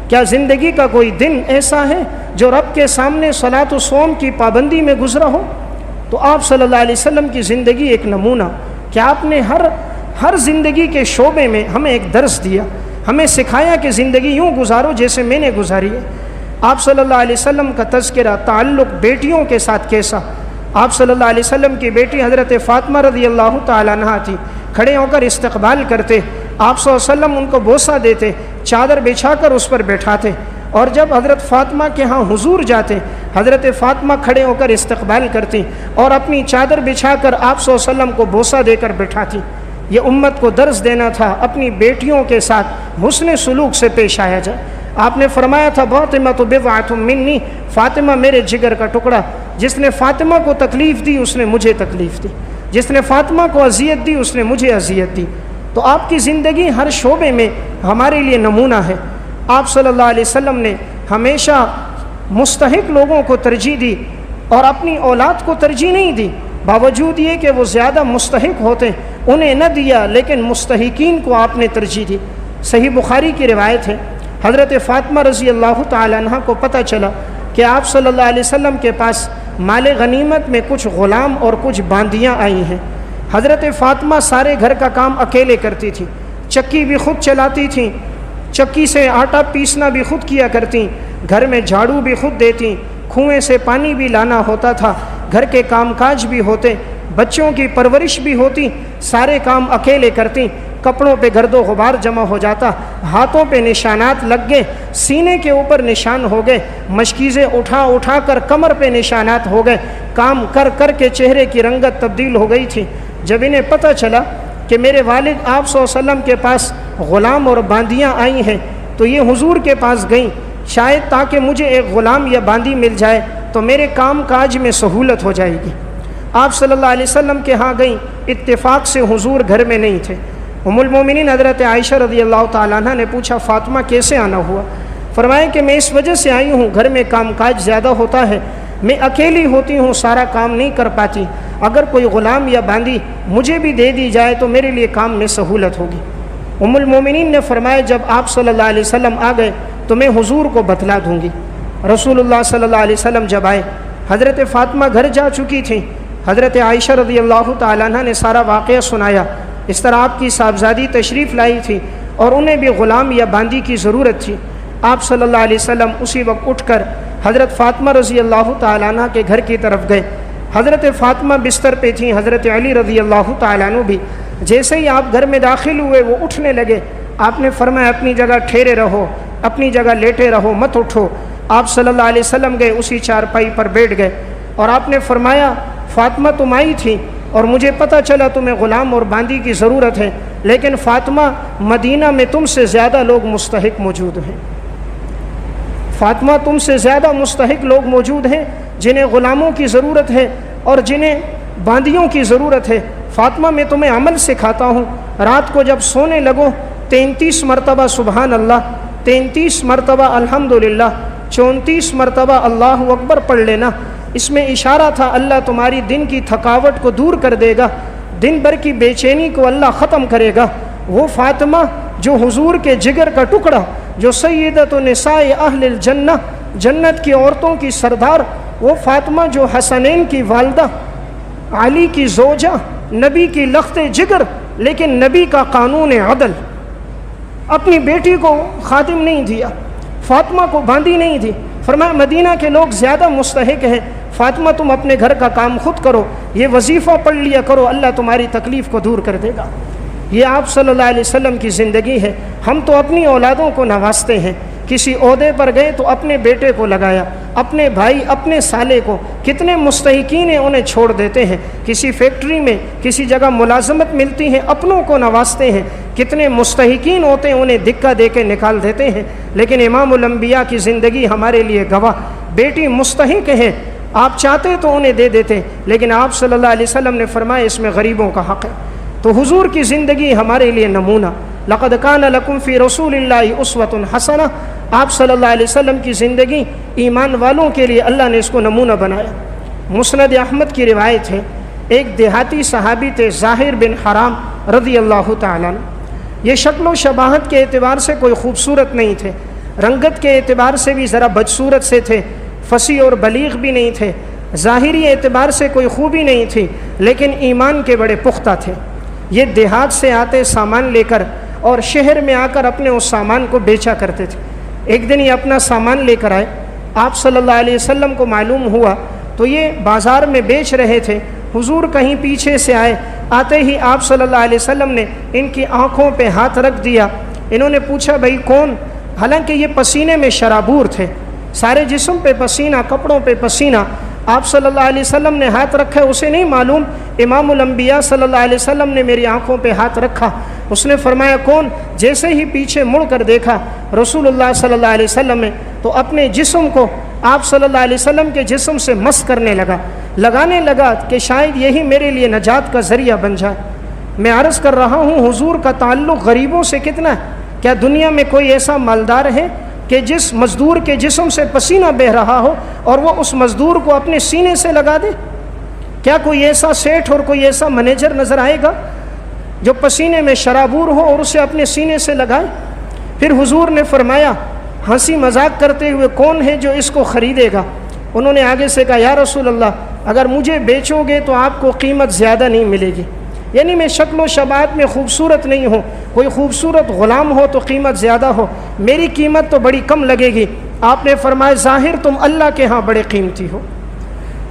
کیا زندگی کا کوئی دن ایسا ہے جو رب کے سامنے صلاۃ و صوم کی پابندی میں گزرا ہو؟ تو آپ صلی اللہ علیہ وسلم کی زندگی ایک نمونہ کہ آپ نے ہر زندگی کے شعبے میں ہمیں ایک درس دیا, ہمیں سکھایا کہ زندگی یوں گزارو جیسے میں نے گزاری ہے. آپ صلی اللہ علیہ وسلم کا تذکرہ تعلق بیٹیوں کے ساتھ کیسا. آپ صلی اللہ علیہ وسلم کی بیٹی حضرت فاطمہ رضی اللہ تعالیٰ عنہا تھی, کھڑے ہو کر استقبال کرتے, آپ صلی اللہ علیہ وسلم ان کو بوسہ دیتے, چادر بچھا کر اس پر بیٹھاتے, اور جب حضرت فاطمہ کے ہاں حضور جاتے, حضرت فاطمہ کھڑے ہو کر استقبال کرتی اور اپنی چادر بچھا کر آپ صلی اللہ علیہ وسلم کو بوسہ دے کر بٹھاتی. یہ امت کو درس دینا تھا اپنی بیٹیوں کے ساتھ حسن سلوک سے پیش آیا جائے. آپ نے فرمایا تھا فاطمہ تو بضعۃ منی, فاطمہ میرے جگر کا ٹکڑا. جس نے فاطمہ کو تکلیف دی اس نے مجھے تکلیف دی, جس نے فاطمہ کو اذیت دی اس نے مجھے اذیت دی. تو آپ کی زندگی ہر شعبے میں ہمارے لیے نمونہ ہے. آپ صلی اللہ علیہ وسلم نے ہمیشہ مستحق لوگوں کو ترجیح دی اور اپنی اولاد کو ترجیح نہیں دی, باوجود یہ کہ وہ زیادہ مستحق ہوتے انہیں نہ دیا, لیکن مستحقین کو آپ نے ترجیح دی. صحیح بخاری کی روایت ہے, حضرت فاطمہ رضی اللہ تعالی عنہ کو پتہ چلا کہ آپ صلی اللہ علیہ وسلم کے پاس مال غنیمت میں کچھ غلام اور کچھ باندیاں آئی ہیں. حضرت فاطمہ سارے گھر کا کام اکیلے کرتی تھیں, چکی بھی خود چلاتی تھیں, چکی سے آٹا پیسنا بھی خود کیا کرتی, گھر میں جھاڑو بھی خود دیتی, کنویں سے پانی بھی لانا ہوتا تھا, گھر کے کام کاج بھی ہوتے, بچوں کی پرورش بھی ہوتی, سارے کام اکیلے کرتی. کپڑوں پہ گرد و غبار جمع ہو جاتا, ہاتھوں پہ نشانات لگ گئے, سینے کے اوپر نشان ہو گئے, مشکیزیں اٹھا کر کمر پہ نشانات ہو گئے, کام کر کر کے چہرے کی رنگت تبدیل ہو گئی تھی. جب انہیں پتہ چلا کہ میرے والد آپ صلی اللہ علیہ وسلم کے پاس غلام اور باندیاں آئی ہیں, تو یہ حضور کے پاس گئیں, شاید تاکہ مجھے ایک غلام یا باندی مل جائے تو میرے کام کاج میں سہولت ہو جائے گی. آپ صلی اللہ علیہ وسلم کے ہاں گئیں, اتفاق سے حضور گھر میں نہیں تھے. ام المومنین حضرت عائشہ رضی اللہ تعالیٰ عنہ نے پوچھا فاطمہ کیسے آنا ہوا؟ فرمایا کہ میں اس وجہ سے آئی ہوں, گھر میں کام کاج زیادہ ہوتا ہے, میں اکیلی ہوتی ہوں, سارا کام نہیں کر پاتی, اگر کوئی غلام یا باندی مجھے بھی دے دی جائے تو میرے لیے کام میں سہولت ہوگی. ام المومنین نے فرمایا جب آپ صلی اللہ علیہ وسلم آ گئے تو میں حضور کو بتلا دوں گی. رسول اللہ صلی اللہ علیہ وسلم جب آئے, حضرت فاطمہ گھر جا چکی تھیں, حضرت عائشہ رضی اللہ تعالیٰ عنہ نے سارا واقعہ سنایا. اس طرح آپ کی صاحبزادی تشریف لائی تھی اور انہیں بھی غلام یا باندی کی ضرورت تھی. آپ صلی اللہ علیہ وسلم اسی وقت اٹھ کر حضرت فاطمہ رضی اللہ تعالیٰ عنہ کے گھر کی طرف گئے. حضرت فاطمہ بستر پہ تھیں, حضرت علی رضی اللہ تعالیٰ عنہ بھی. جیسے ہی آپ گھر میں داخل ہوئے وہ اٹھنے لگے. آپ نے فرمایا اپنی جگہ ٹھہرے رہو, اپنی جگہ لیٹے رہو, مت اٹھو. آپ صلی اللہ علیہ وسلم گئے, اسی چارپائی پر بیٹھ گئے اور آپ نے فرمایا فاطمہ تم آئی تھی اور مجھے پتہ چلا تمہیں غلام اور باندی کی ضرورت ہے, لیکن فاطمہ مدینہ میں تم سے زیادہ لوگ مستحق موجود ہیں. فاطمہ تم سے زیادہ مستحق لوگ موجود ہیں جنہیں غلاموں کی ضرورت ہے اور جنہیں باندیوں کی ضرورت ہے. فاطمہ میں تمہیں عمل سکھاتا ہوں، رات کو جب سونے لگو 33 مرتبہ سبحان اللہ، 33 مرتبہ الحمدللہ، 34 مرتبہ اللہ اکبر پڑھ لینا۔ اس میں اشارہ تھا اللہ تمہاری دن کی تھکاوٹ کو دور کر دے گا، دن بھر کی بے چینی کو اللہ ختم کرے گا۔ وہ فاطمہ جو حضور کے جگر کا ٹکڑا، جو سیدۃ نساء اہل الجنہ، جنت کی عورتوں کی سردار، وہ فاطمہ جو حسنین کی والدہ، علی کی زوجہ، نبی کی لخت جگر، لیکن نبی کا قانون عدل، اپنی بیٹی کو خادم نہیں دیا، فاطمہ کو باندھی نہیں دی، فرمایا مدینہ کے لوگ زیادہ مستحق ہیں، فاطمہ تم اپنے گھر کا کام خود کرو، یہ وظیفہ پڑھ لیا کرو، اللہ تمہاری تکلیف کو دور کر دے گا۔ یہ آپ صلی اللہ علیہ وسلم کی زندگی ہے۔ ہم تو اپنی اولادوں کو نوازتے ہیں، کسی عہدے پر گئے تو اپنے بیٹے کو لگایا، اپنے بھائی، اپنے سالے کو، کتنے مستحقین ہیں انہیں چھوڑ دیتے ہیں۔ کسی فیکٹری میں کسی جگہ ملازمت ملتی ہے، اپنوں کو نوازتے ہیں، کتنے مستحقین ہوتے ہیں انہیں دھکا دے کے نکال دیتے ہیں۔ لیکن امام الانبیاء کی زندگی ہمارے لیے گواہ، بیٹی مستحق ہے، آپ چاہتے تو انہیں دے دیتے، لیکن آپ صلی اللہ علیہ وسلم نے فرمایا اس میں غریبوں کا حق ہے۔ تو حضور کی زندگی ہمارے لیے نمونہ، لقد کان لکم فی رسول اللہ اسوۃ حسنہ، آپ صلی اللہ علیہ وسلم کی زندگی ایمان والوں کے لیے اللہ نے اس کو نمونہ بنایا۔ مسند احمد کی روایت ہے، ایک دیہاتی صحابی تھے ظاہر بن حرام رضی اللہ تعالیٰ عنہ۔ یہ شکل و شباہت کے اعتبار سے کوئی خوبصورت نہیں تھے، رنگت کے اعتبار سے بھی ذرا بدصورت سے تھے، فصیح اور بلیغ بھی نہیں تھے، ظاہری اعتبار سے کوئی خوبی نہیں تھی، لیکن ایمان کے بڑے پختہ تھے۔ یہ دیہات سے آتے سامان لے کر اور شہر میں آ کر اپنے اس سامان کو بیچا کرتے تھے۔ ایک دن یہ اپنا سامان لے کر آئے، آپ صلی اللہ علیہ وسلم کو معلوم ہوا تو یہ بازار میں بیچ رہے تھے۔ حضور کہیں پیچھے سے آئے، آتے ہی آپ صلی اللہ علیہ وسلم نے ان کی آنکھوں پہ ہاتھ رکھ دیا۔ انہوں نے پوچھا بھائی کون؟ حالانکہ یہ پسینے میں شرابور تھے، سارے جسم پہ پسینہ، کپڑوں پہ پسینہ۔ آپ صلی اللہ علیہ وسلم نے ہاتھ رکھا، اسے نہیں معلوم امام الانبیاء صلی اللہ علیہ وسلم نے میری آنکھوں پہ ہاتھ رکھا۔ اس نے فرمایا کون؟ جیسے ہی پیچھے مڑ کر دیکھا رسول اللہ صلی اللہ علیہ وسلم نے، تو اپنے جسم کو آپ صلی اللہ علیہ وسلم کے جسم سے مس کرنے لگا، لگانے لگا کہ شاید یہی میرے لیے نجات کا ذریعہ بن جائے۔ میں عرض کر رہا ہوں حضور کا تعلق غریبوں سے کتنا ہے؟ کیا دنیا میں کوئی ایسا مالدار ہے کہ جس مزدور کے جسم سے پسینہ بہہ رہا ہو اور وہ اس مزدور کو اپنے سینے سے لگا دے؟ کیا کوئی ایسا سیٹھ اور کوئی ایسا مینیجر نظر آئے گا جو پسینے میں شرابور ہو اور اسے اپنے سینے سے لگائے؟ پھر حضور نے فرمایا ہنسی مذاق کرتے ہوئے کون ہے جو اس کو خریدے گا؟ انہوں نے آگے سے کہا یا رسول اللہ اگر مجھے بیچو گے تو آپ کو قیمت زیادہ نہیں ملے گی، یعنی میں شکل و شباہت میں خوبصورت نہیں ہوں، کوئی خوبصورت غلام ہو تو قیمت زیادہ ہو، میری قیمت تو بڑی کم لگے گی۔ آپ نے فرمایا ظاہر تم اللہ کے ہاں بڑے قیمتی ہو،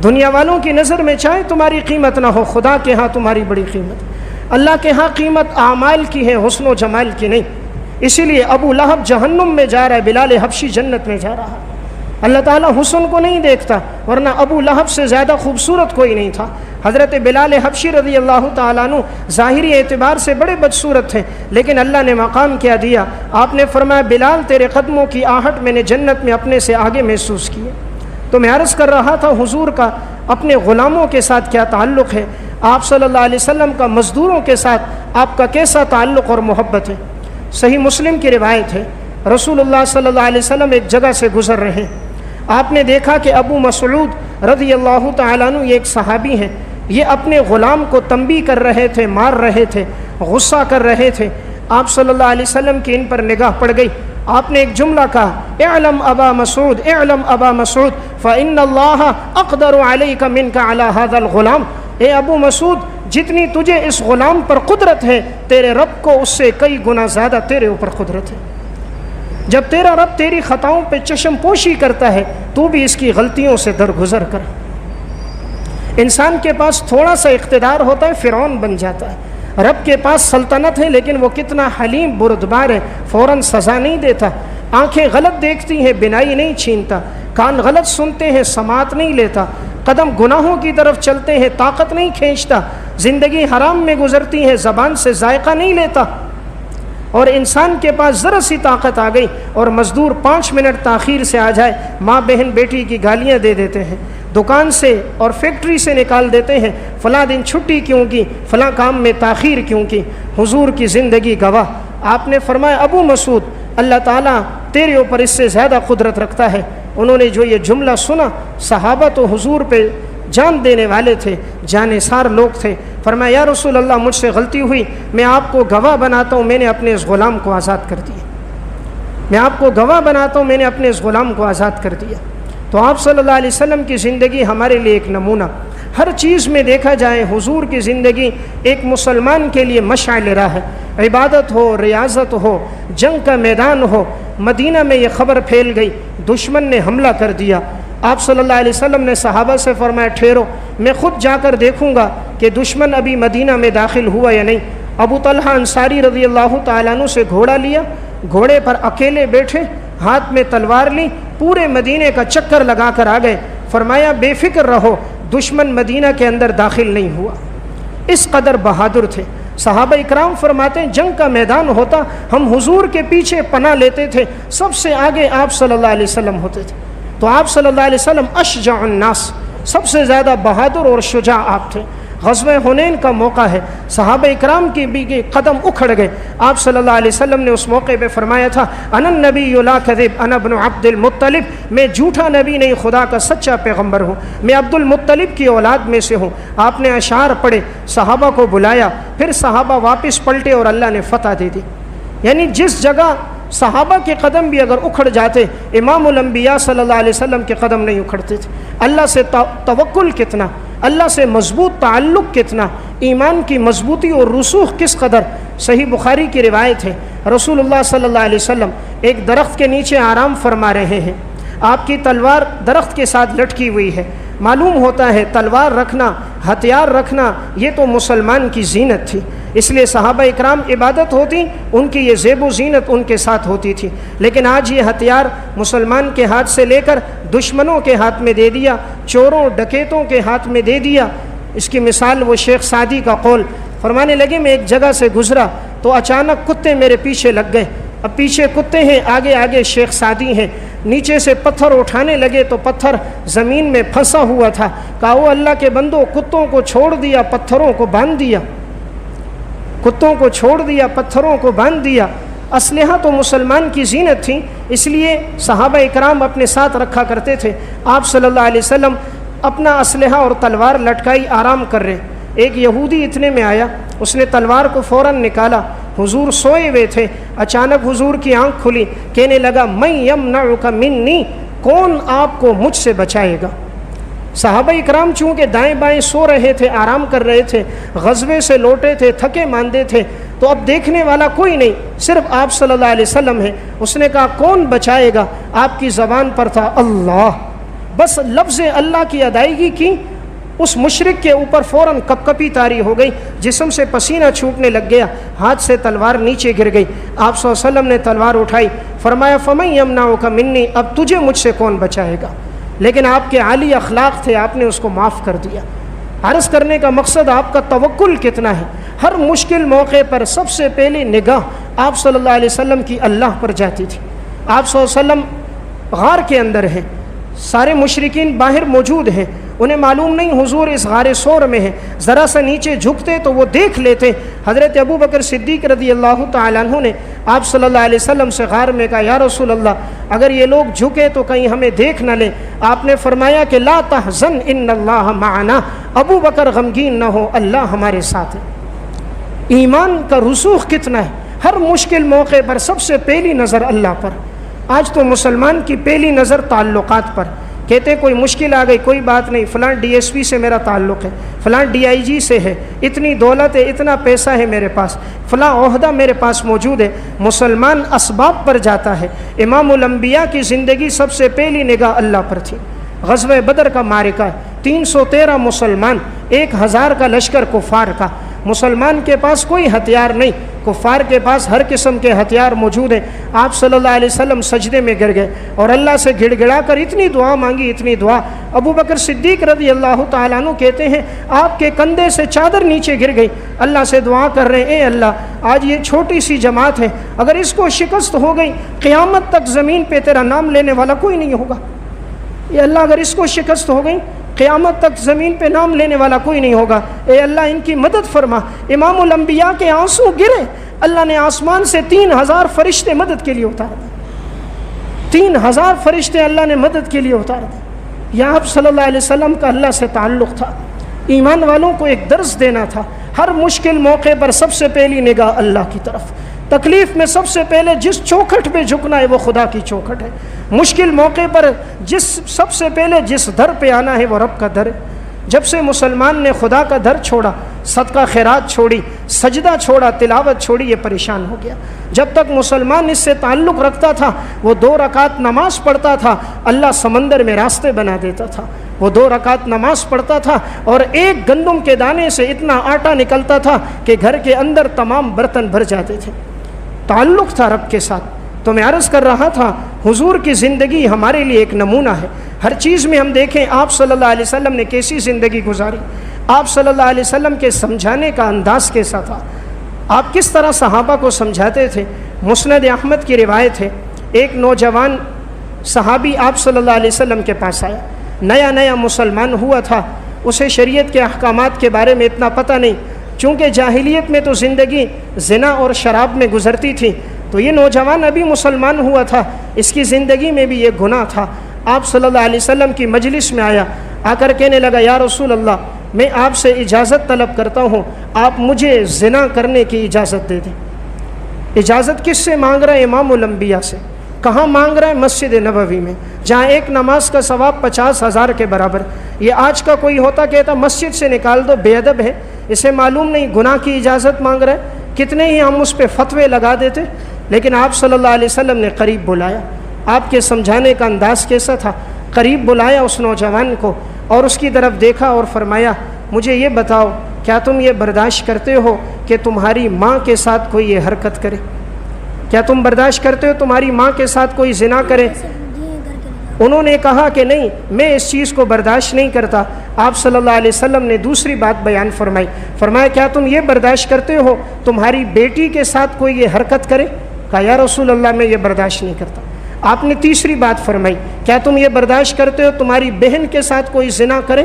دنیا والوں کی نظر میں چاہے تمہاری قیمت نہ ہو، خدا کے ہاں تمہاری بڑی قیمت، اللہ کے ہاں قیمت اعمال کی ہے، حسن و جمال کی نہیں۔ اسی لیے ابو لہب جہنم میں جا رہا ہے، بلال حبشی جنت میں جا رہا ہے۔ اللہ تعالیٰ حسن کو نہیں دیکھتا، ورنہ ابو لہب سے زیادہ خوبصورت کوئی نہیں تھا۔ حضرت بلال حبشی رضی اللہ تعالیٰ عنہ ظاہری اعتبار سے بڑے بدصورت تھے، لیکن اللہ نے مقام کیا دیا، آپ نے فرمایا بلال تیرے قدموں کی آہٹ میں نے جنت میں اپنے سے آگے محسوس کیے۔ تو میں عرض کر رہا تھا حضور کا اپنے غلاموں کے ساتھ کیا تعلق ہے، آپ صلی اللہ علیہ وسلم کا مزدوروں کے ساتھ آپ کا کیسا تعلق اور محبت ہے۔ صحیح مسلم کی روایت ہے، رسول اللہ صلی اللہ علیہ وسلم ایک جگہ سے گزر رہے ہیں، آپ نے دیکھا کہ ابو مسعود رضی اللہ تعالیٰ عنہ یہ ایک صحابی ہیں، یہ اپنے غلام کو تنبیہ کر رہے تھے، مار رہے تھے، غصہ کر رہے تھے۔ آپ صلی اللہ علیہ وسلم کی ان پر نگاہ پڑ گئی، آپ نے ایک جملہ کہا اعلم ابا مسعود اعلم ابا مسعود فإن اللہ اقدر علیک منک علی ھذا الغلام، اے ابو مسعود جتنی تجھے اس غلام پر قدرت ہے تیرے رب کو اس سے کئی گنا زیادہ تیرے اوپر قدرت ہے۔ جب تیرا رب تیری خطاؤں پہ چشم پوشی کرتا ہے تو بھی اس کی غلطیوں سے درگزر کر۔ انسان کے پاس تھوڑا سا اقتدار ہوتا ہے فرعون بن جاتا ہے، رب کے پاس سلطنت ہے لیکن وہ کتنا حلیم بردبار ہے، فوراً سزا نہیں دیتا، آنکھیں غلط دیکھتی ہیں بینائی نہیں چھینتا، کان غلط سنتے ہیں سماعت نہیں لیتا، قدم گناہوں کی طرف چلتے ہیں طاقت نہیں کھینچتا، زندگی حرام میں گزرتی ہے زبان سے ذائقہ نہیں لیتا۔ اور انسان کے پاس ذرا سی طاقت آ گئی اور مزدور 5 منٹ تاخیر سے آ جائے، ماں بہن بیٹی کی گالیاں دے دیتے ہیں، دکان سے اور فیکٹری سے نکال دیتے ہیں، فلاں دن چھٹی کیوں کی، فلاں کام میں تاخیر کیوں کی۔ حضور کی زندگی گواہ۔ آپ نے فرمایا ابو مسعود اللہ تعالیٰ تیرے اوپر اس سے زیادہ قدرت رکھتا ہے۔ انہوں نے جو یہ جملہ سنا، صحابہ تو حضور پہ جان دینے والے تھے، جانثار لوگ تھے۔ فرمایا یا رسول اللہ مجھ سے غلطی ہوئی، میں آپ کو گواہ بناتا ہوں میں نے اپنے اس غلام کو آزاد کر دیا، میں آپ کو گواہ بناتا ہوں میں نے اپنے اس غلام کو آزاد کر دیا۔ تو آپ صلی اللہ علیہ وسلم کی زندگی ہمارے لیے ایک نمونہ، ہر چیز میں دیکھا جائے حضور کی زندگی ایک مسلمان کے لیے مشعل راہ ہے۔ عبادت ہو، ریاضت ہو، جنگ کا میدان ہو۔ مدینہ میں یہ خبر پھیل گئی، دشمن نے حملہ کر دیا۔ آپ صلی اللہ علیہ وسلم نے صحابہ سے فرمایا ٹھہرو، میں خود جا کر دیکھوں گا کہ دشمن ابھی مدینہ میں داخل ہوا یا نہیں۔ ابو طلحہ انصاری رضی اللہ تعالیٰ عنہ سے گھوڑا لیا، گھوڑے پر اکیلے بیٹھے، ہاتھ میں تلوار لی، پورے مدینے کا چکر لگا کر آ گئے۔ فرمایا بے فکر رہو، دشمن مدینہ کے اندر داخل نہیں ہوا۔ اس قدر بہادر تھے۔ صحابہ اکرام فرماتے ہیں جنگ کا میدان ہوتا ہم حضور کے پیچھے پناہ لیتے تھے، سب سے آگے آپ صلی اللہ علیہ وسلم ہوتے تھے۔ تو آپ صلی اللہ علیہ وسلم اشجع الناس، سب سے زیادہ بہادر اور شجاع آپ تھے۔ غزوہ حنین کا موقع ہے، صحابہ اکرام کی بھی قدم اکھڑ گئے۔ آپ صلی اللہ علیہ وسلم نے اس موقع پہ فرمایا تھا انا النبی لا کذب انا ابن عبد المطلب، میں جھوٹا نبی نہیں، خدا کا سچا پیغمبر ہوں، میں عبد المطلب کی اولاد میں سے ہوں۔ آپ نے اشعار پڑھے، صحابہ کو بلایا، پھر صحابہ واپس پلٹے اور اللہ نے فتح دے دی۔ یعنی جس جگہ صحابہ کے قدم بھی اگر اکھڑ جاتے، امام الانبیاء صلی اللہ علیہ وسلم کے قدم نہیں اکھڑتے تھے۔ اللہ سے توکل کتنا، اللہ سے مضبوط تعلق کتنا، ایمان کی مضبوطی اور رسوخ کس قدر۔ صحیح بخاری کی روایت ہے، رسول اللہ صلی اللہ علیہ وسلم ایک درخت کے نیچے آرام فرما رہے ہیں، آپ کی تلوار درخت کے ساتھ لٹکی ہوئی ہے۔ معلوم ہوتا ہے تلوار رکھنا، ہتھیار رکھنا یہ تو مسلمان کی زینت تھی، اس لیے صحابہ اکرام عبادت ہوتی ان کی یہ زیب و زینت ان کے ساتھ ہوتی تھی۔ لیکن آج یہ ہتھیار مسلمان کے ہاتھ سے لے کر دشمنوں کے ہاتھ میں دے دیا، چوروں ڈکیتوں کے ہاتھ میں دے دیا۔ اس کی مثال وہ شیخ سعدی کا قول، فرمانے لگے میں ایک جگہ سے گزرا تو اچانک کتے میرے پیچھے لگ گئے، اب پیچھے کتے ہیں، آگے آگے شیخ سعدی ہیں، نیچے سے پتھر اٹھانے لگے تو پتھر زمین میں پھنسا ہوا تھا۔ کہا وہ اللہ کے بندو، کتوں کو چھوڑ دیا، پتھروں کو باندھ دیا، کتوں کو چھوڑ دیا، پتھروں کو باندھ دیا۔ اسلحہ تو مسلمان کی زینت تھی، اس لیے صحابہ اکرام اپنے ساتھ رکھا کرتے تھے۔ آپ صلی اللہ علیہ وسلم اپنا اسلحہ اور تلوار لٹکائی آرام کر رہے، ایک یہودی اتنے میں آیا، اس نے تلوار کو فوراً نکالا، حضور سوئے ہوئے تھے، اچانک حضور کی آنکھ کھلی، کہنے لگا من یمنعک منی، کون آپ کو مجھ سے بچائے گا۔ صحابہ اکرام چونکہ دائیں بائیں سو رہے تھے، آرام کر رہے تھے، غزوے سے لوٹے تھے، تھکے ماندے تھے، تو اب دیکھنے والا کوئی نہیں، صرف آپ صلی اللہ علیہ وسلم ہیں۔ اس نے کہا کون بچائے گا؟ آپ کی زبان پر تھا اللہ، بس لفظ اللہ کی ادائیگی کی، اس مشرک کے اوپر فوراً کپ کپی طاری ہو گئی، جسم سے پسینہ چھوٹنے لگ گیا، ہاتھ سے تلوار نیچے گر گئی۔ آپ صلی اللہ علیہ وسلم نے تلوار اٹھائی، فرمایا فمن یمنعک منی، اب تجھے مجھ سے کون بچائے گا؟ لیکن آپ کے عالی اخلاق تھے، آپ نے اس کو معاف کر دیا۔ عرض کرنے کا مقصد آپ کا توکل کتنا ہے۔ ہر مشکل موقع پر سب سے پہلے نگاہ آپ صلی اللہ علیہ وسلم کی اللہ پر جاتی تھی۔ آپ صلی اللہ علیہ وسلم غار کے اندر ہیں، سارے مشرکین باہر موجود ہیں، انہیں معلوم نہیں حضور اس غار سور میں ہیں، ذرا سا نیچے جھکتے تو وہ دیکھ لیتے۔ حضرت ابو بکر صدیق رضی اللہ تعالیٰ عنہ نے آپ صلی اللہ علیہ وسلم سے غار میں کہا یا رسول اللہ اگر یہ لوگ جھکے تو کہیں ہمیں دیکھ نہ لیں۔ آپ نے فرمایا کہ لا تحزن ان اللہ معنا، ابو بکر غمگین نہ ہو، اللہ ہمارے ساتھ ہے۔ ایمان کا رسوخ کتنا ہے، ہر مشکل موقع پر سب سے پہلی نظر اللہ پر۔ آج تو مسلمان کی پہلی نظر تعلقات پر، کہتے کوئی مشکل آ گئی کوئی بات نہیں، فلاں ڈی ایس پی سے میرا تعلق ہے، فلاں ڈی آئی جی سے ہے، اتنی دولت ہے، اتنا پیسہ ہے میرے پاس، فلاں عہدہ میرے پاس موجود ہے۔ مسلمان اسباب پر جاتا ہے۔ امام الانبیاء کی زندگی سب سے پہلی نگاہ اللہ پر تھی۔ غزوہ بدر کا معرکہ، 313 مسلمان، 1000 کا لشکر کفار کا، مسلمان کے پاس کوئی ہتھیار نہیں، کفار کے پاس ہر قسم کے ہتھیار موجود ہیں۔ آپ صلی اللہ علیہ وسلم سجدے میں گر گئے اور اللہ سے گڑ گڑا کر اتنی دعا مانگی، اتنی دعا۔ ابو بکر صدیق رضی اللہ تعالیٰ عنہ کہتے ہیں آپ کے کندھے سے چادر نیچے گر گئی، اللہ سے دعا کر رہے ہیں اے اللہ آج یہ چھوٹی سی جماعت ہے، اگر اس کو شکست ہو گئی قیامت تک زمین پہ تیرا نام لینے والا کوئی نہیں ہوگا۔ یہ اللہ اگر اس کو شکست ہو گئی قیامت تک زمین پہ نام لینے والا کوئی نہیں ہوگا، اے اللہ ان کی مدد فرما۔ امام الانبیاء کے آنسو گرے، اللہ نے آسمان سے 3000 فرشتے مدد کے لیے اتار دیے، 3000 فرشتے اللہ نے مدد کے لیے اتار دیے۔ یا آپ صلی اللہ علیہ وسلم کا اللہ سے تعلق تھا، ایمان والوں کو ایک درس دینا تھا۔ ہر مشکل موقع پر سب سے پہلی نگاہ اللہ کی طرف، تکلیف میں سب سے پہلے جس چوکھٹ پہ جھکنا ہے وہ خدا کی چوکھٹ ہے، مشکل موقع پر سب سے پہلے جس در پہ آنا ہے وہ رب کا در ہے۔ جب سے مسلمان نے خدا کا در چھوڑا، صدقہ خیرات چھوڑی، سجدہ چھوڑا، تلاوت چھوڑی، یہ پریشان ہو گیا۔ جب تک مسلمان اس سے تعلق رکھتا تھا، وہ 2 رکعت نماز پڑھتا تھا، اللہ سمندر میں راستے بنا دیتا تھا۔ وہ 2 رکعت نماز پڑھتا تھا اور ایک گندم کے دانے سے اتنا آٹا نکلتا تھا کہ گھر کے اندر تمام برتن بھر جاتے تھے۔ تعلق تھا رب کے ساتھ۔ تو میں عرض کر رہا تھا، حضور کی زندگی ہمارے لیے ایک نمونہ ہے۔ ہر چیز میں ہم دیکھیں آپ صلی اللہ علیہ وسلم نے کیسی زندگی گزاری، آپ صلی اللہ علیہ وسلم کے سمجھانے کا انداز کیسا تھا، آپ کس طرح صحابہ کو سمجھاتے تھے۔ مسند احمد کی روایت ہے، ایک نوجوان صحابی آپ صلی اللہ علیہ وسلم کے پاس آیا، نیا نیا مسلمان ہوا تھا، اسے شریعت کے احکامات کے بارے میں اتنا پتہ نہیں، چونکہ جاہلیت میں تو زندگی زنا اور شراب میں گزرتی تھی، تو یہ نوجوان ابھی مسلمان ہوا تھا، اس کی زندگی میں بھی یہ گناہ تھا۔ آپ صلی اللہ علیہ وسلم کی مجلس میں آیا، آ کر کہنے لگا، یا رسول اللہ، میں آپ سے اجازت طلب کرتا ہوں، آپ مجھے زنا کرنے کی اجازت دے دیں۔ اجازت کس سے مانگ رہا ہے؟ امام الانبیاء سے۔ کہاں مانگ رہا ہے؟ مسجد نبوی میں، جہاں ایک نماز کا ثواب 50,000 کے برابر۔ یہ آج کا کوئی ہوتا کہتا مسجد سے نکال دو، بے ادب ہے، اسے معلوم نہیں گناہ کی اجازت مانگ رہا ہے۔ کتنے ہی ہم اس پہ فتوے لگا دیتے، لیکن آپ صلی اللہ علیہ وسلم نے قریب بلایا۔ آپ کے سمجھانے کا انداز کیسا تھا؟ قریب بلایا اس نوجوان کو اور اس کی طرف دیکھا اور فرمایا، مجھے یہ بتاؤ، کیا تم یہ برداشت کرتے ہو کہ تمہاری ماں کے ساتھ کوئی یہ حرکت کرے؟ کیا تم برداشت کرتے ہو تمہاری ماں کے ساتھ کوئی زنا کرے؟ انہوں نے کہا کہ نہیں، میں اس چیز کو برداشت نہیں کرتا۔ آپ صلی اللہ علیہ وسلم نے دوسری بات بیان فرمائی، فرمایا کیا تم یہ برداشت کرتے ہو تمہاری بیٹی کے ساتھ کوئی یہ حرکت کرے؟ کہا یا رسول اللہ میں یہ برداشت نہیں کرتا۔ آپ نے تیسری بات فرمائی، کیا تم یہ برداشت کرتے ہو تمہاری بہن کے ساتھ کوئی زنا کرے؟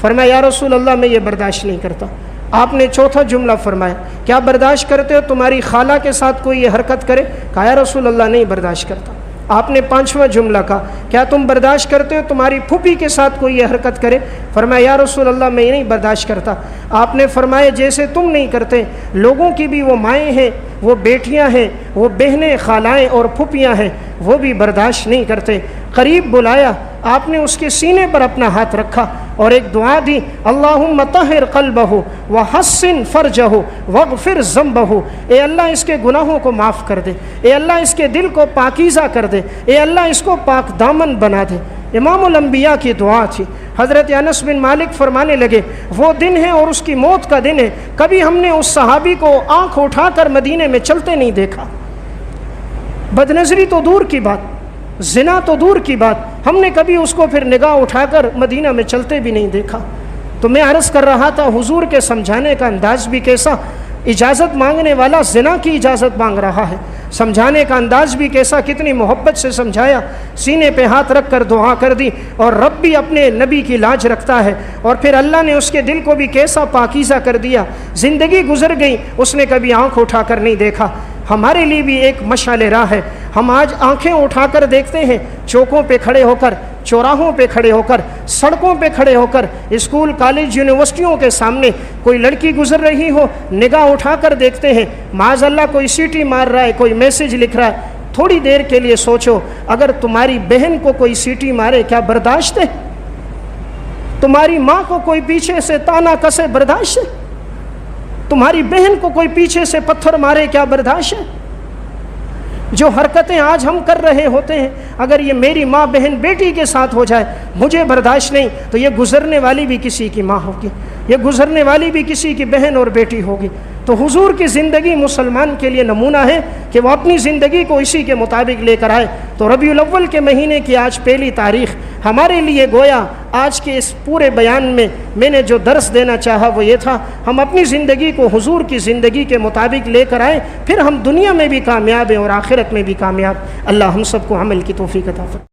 فرمایا یا رسول اللہ میں یہ برداشت نہیں کرتا۔ آپ نے چوتھا جملہ فرمایا، کیا برداشت کرتے ہو تمہاری خالہ کے ساتھ کوئی یہ حرکت کرے؟ کہا یا رسول اللہ نہیں برداشت کرتا۔ آپ نے پانچواں جملہ کہا، کیا تم برداشت کرتے ہو تمہاری پھوپھی کے ساتھ کوئی یہ حرکت کرے؟ فرمایا یا رسول اللہ میں نہیں برداشت کرتا۔ آپ نے فرمایا جیسے تم نہیں کرتے، لوگوں کی بھی وہ مائیں ہیں، وہ بیٹیاں ہیں، وہ بہنیں، خالائیں اور پھوپھیاں ہیں، وہ بھی برداشت نہیں کرتے۔ قریب بلایا، آپ نے اس کے سینے پر اپنا ہاتھ رکھا اور ایک دعا دی، اللہم طہر قلبہ وحسن فرجہ واغفر ذنبہ، اے اللہ اس کے گناہوں کو معاف کر دے، اے اللہ اس کے دل کو پاکیزہ کر دے، اے اللہ اس کو پاک دامن بنا دے۔ امام الانبیاء کی دعا تھی۔ حضرت انس بن مالک فرمانے لگے، وہ دن ہے اور اس کی موت کا دن ہے، کبھی ہم نے اس صحابی کو آنکھ اٹھا کر مدینے میں چلتے نہیں دیکھا۔ بدنظری تو دور کی بات، زنا تو دور کی بات، ہم نے کبھی اس کو پھر نگاہ اٹھا کر مدینہ میں چلتے بھی نہیں دیکھا۔ تو میں عرض کر رہا تھا حضور کے سمجھانے کا انداز بھی کیسا، اجازت مانگنے والا زنا کی اجازت مانگ رہا ہے، سمجھانے کا انداز بھی کیسا، کتنی محبت سے سمجھایا، سینے پہ ہاتھ رکھ کر دعا کر دی، اور رب بھی اپنے نبی کی لاج رکھتا ہے، اور پھر اللہ نے اس کے دل کو بھی کیسا پاکیزہ کر دیا۔ زندگی گزر گئی، اس نے کبھی آنکھ اٹھا کر نہیں دیکھا۔ ہمارے لیے بھی ایک مشعل راہ ہے۔ ہم آج آنکھیں اٹھا کر دیکھتے ہیں، چوکوں پہ کھڑے ہو کر، چوراہوں پہ کھڑے ہو کر، سڑکوں پہ کھڑے ہو کر، اسکول کالج یونیورسٹیوں کے سامنے کوئی لڑکی گزر رہی ہو، نگاہ اٹھا کر دیکھتے ہیں، معاذ اللہ کوئی سیٹی مار رہا ہے، کوئی میسج لکھ رہا ہے۔ تھوڑی دیر کے لیے سوچو، اگر تمہاری بہن کو کوئی سیٹی مارے کیا برداشت ہے؟ تمہاری ماں کو کوئی پیچھے سے تانا کسے برداشت ہے؟ تمہاری بہن کو کوئی پیچھے سے پتھر مارے کیا برداشت ہے؟ جو حرکتیں آج ہم کر رہے ہوتے ہیں، اگر یہ میری ماں بہن بیٹی کے ساتھ ہو جائے مجھے برداشت نہیں، تو یہ گزرنے والی بھی کسی کی ماں ہوگی، یہ گزرنے والی بھی کسی کی بہن اور بیٹی ہوگی۔ تو حضور کی زندگی مسلمان کے لیے نمونہ ہے کہ وہ اپنی زندگی کو اسی کے مطابق لے کر آئے۔ تو ربیع الاول کے مہینے کی آج پہلی تاریخ ہمارے لیے گویا آج کے اس پورے بیان میں نے جو درس دینا چاہا وہ یہ تھا، ہم اپنی زندگی کو حضور کی زندگی کے مطابق لے کر آئیں، پھر ہم دنیا میں بھی کامیاب ہیں اور آخرت میں بھی کامیاب۔ اللہ ہم سب کو عمل کی توفیق عطا فرمائے۔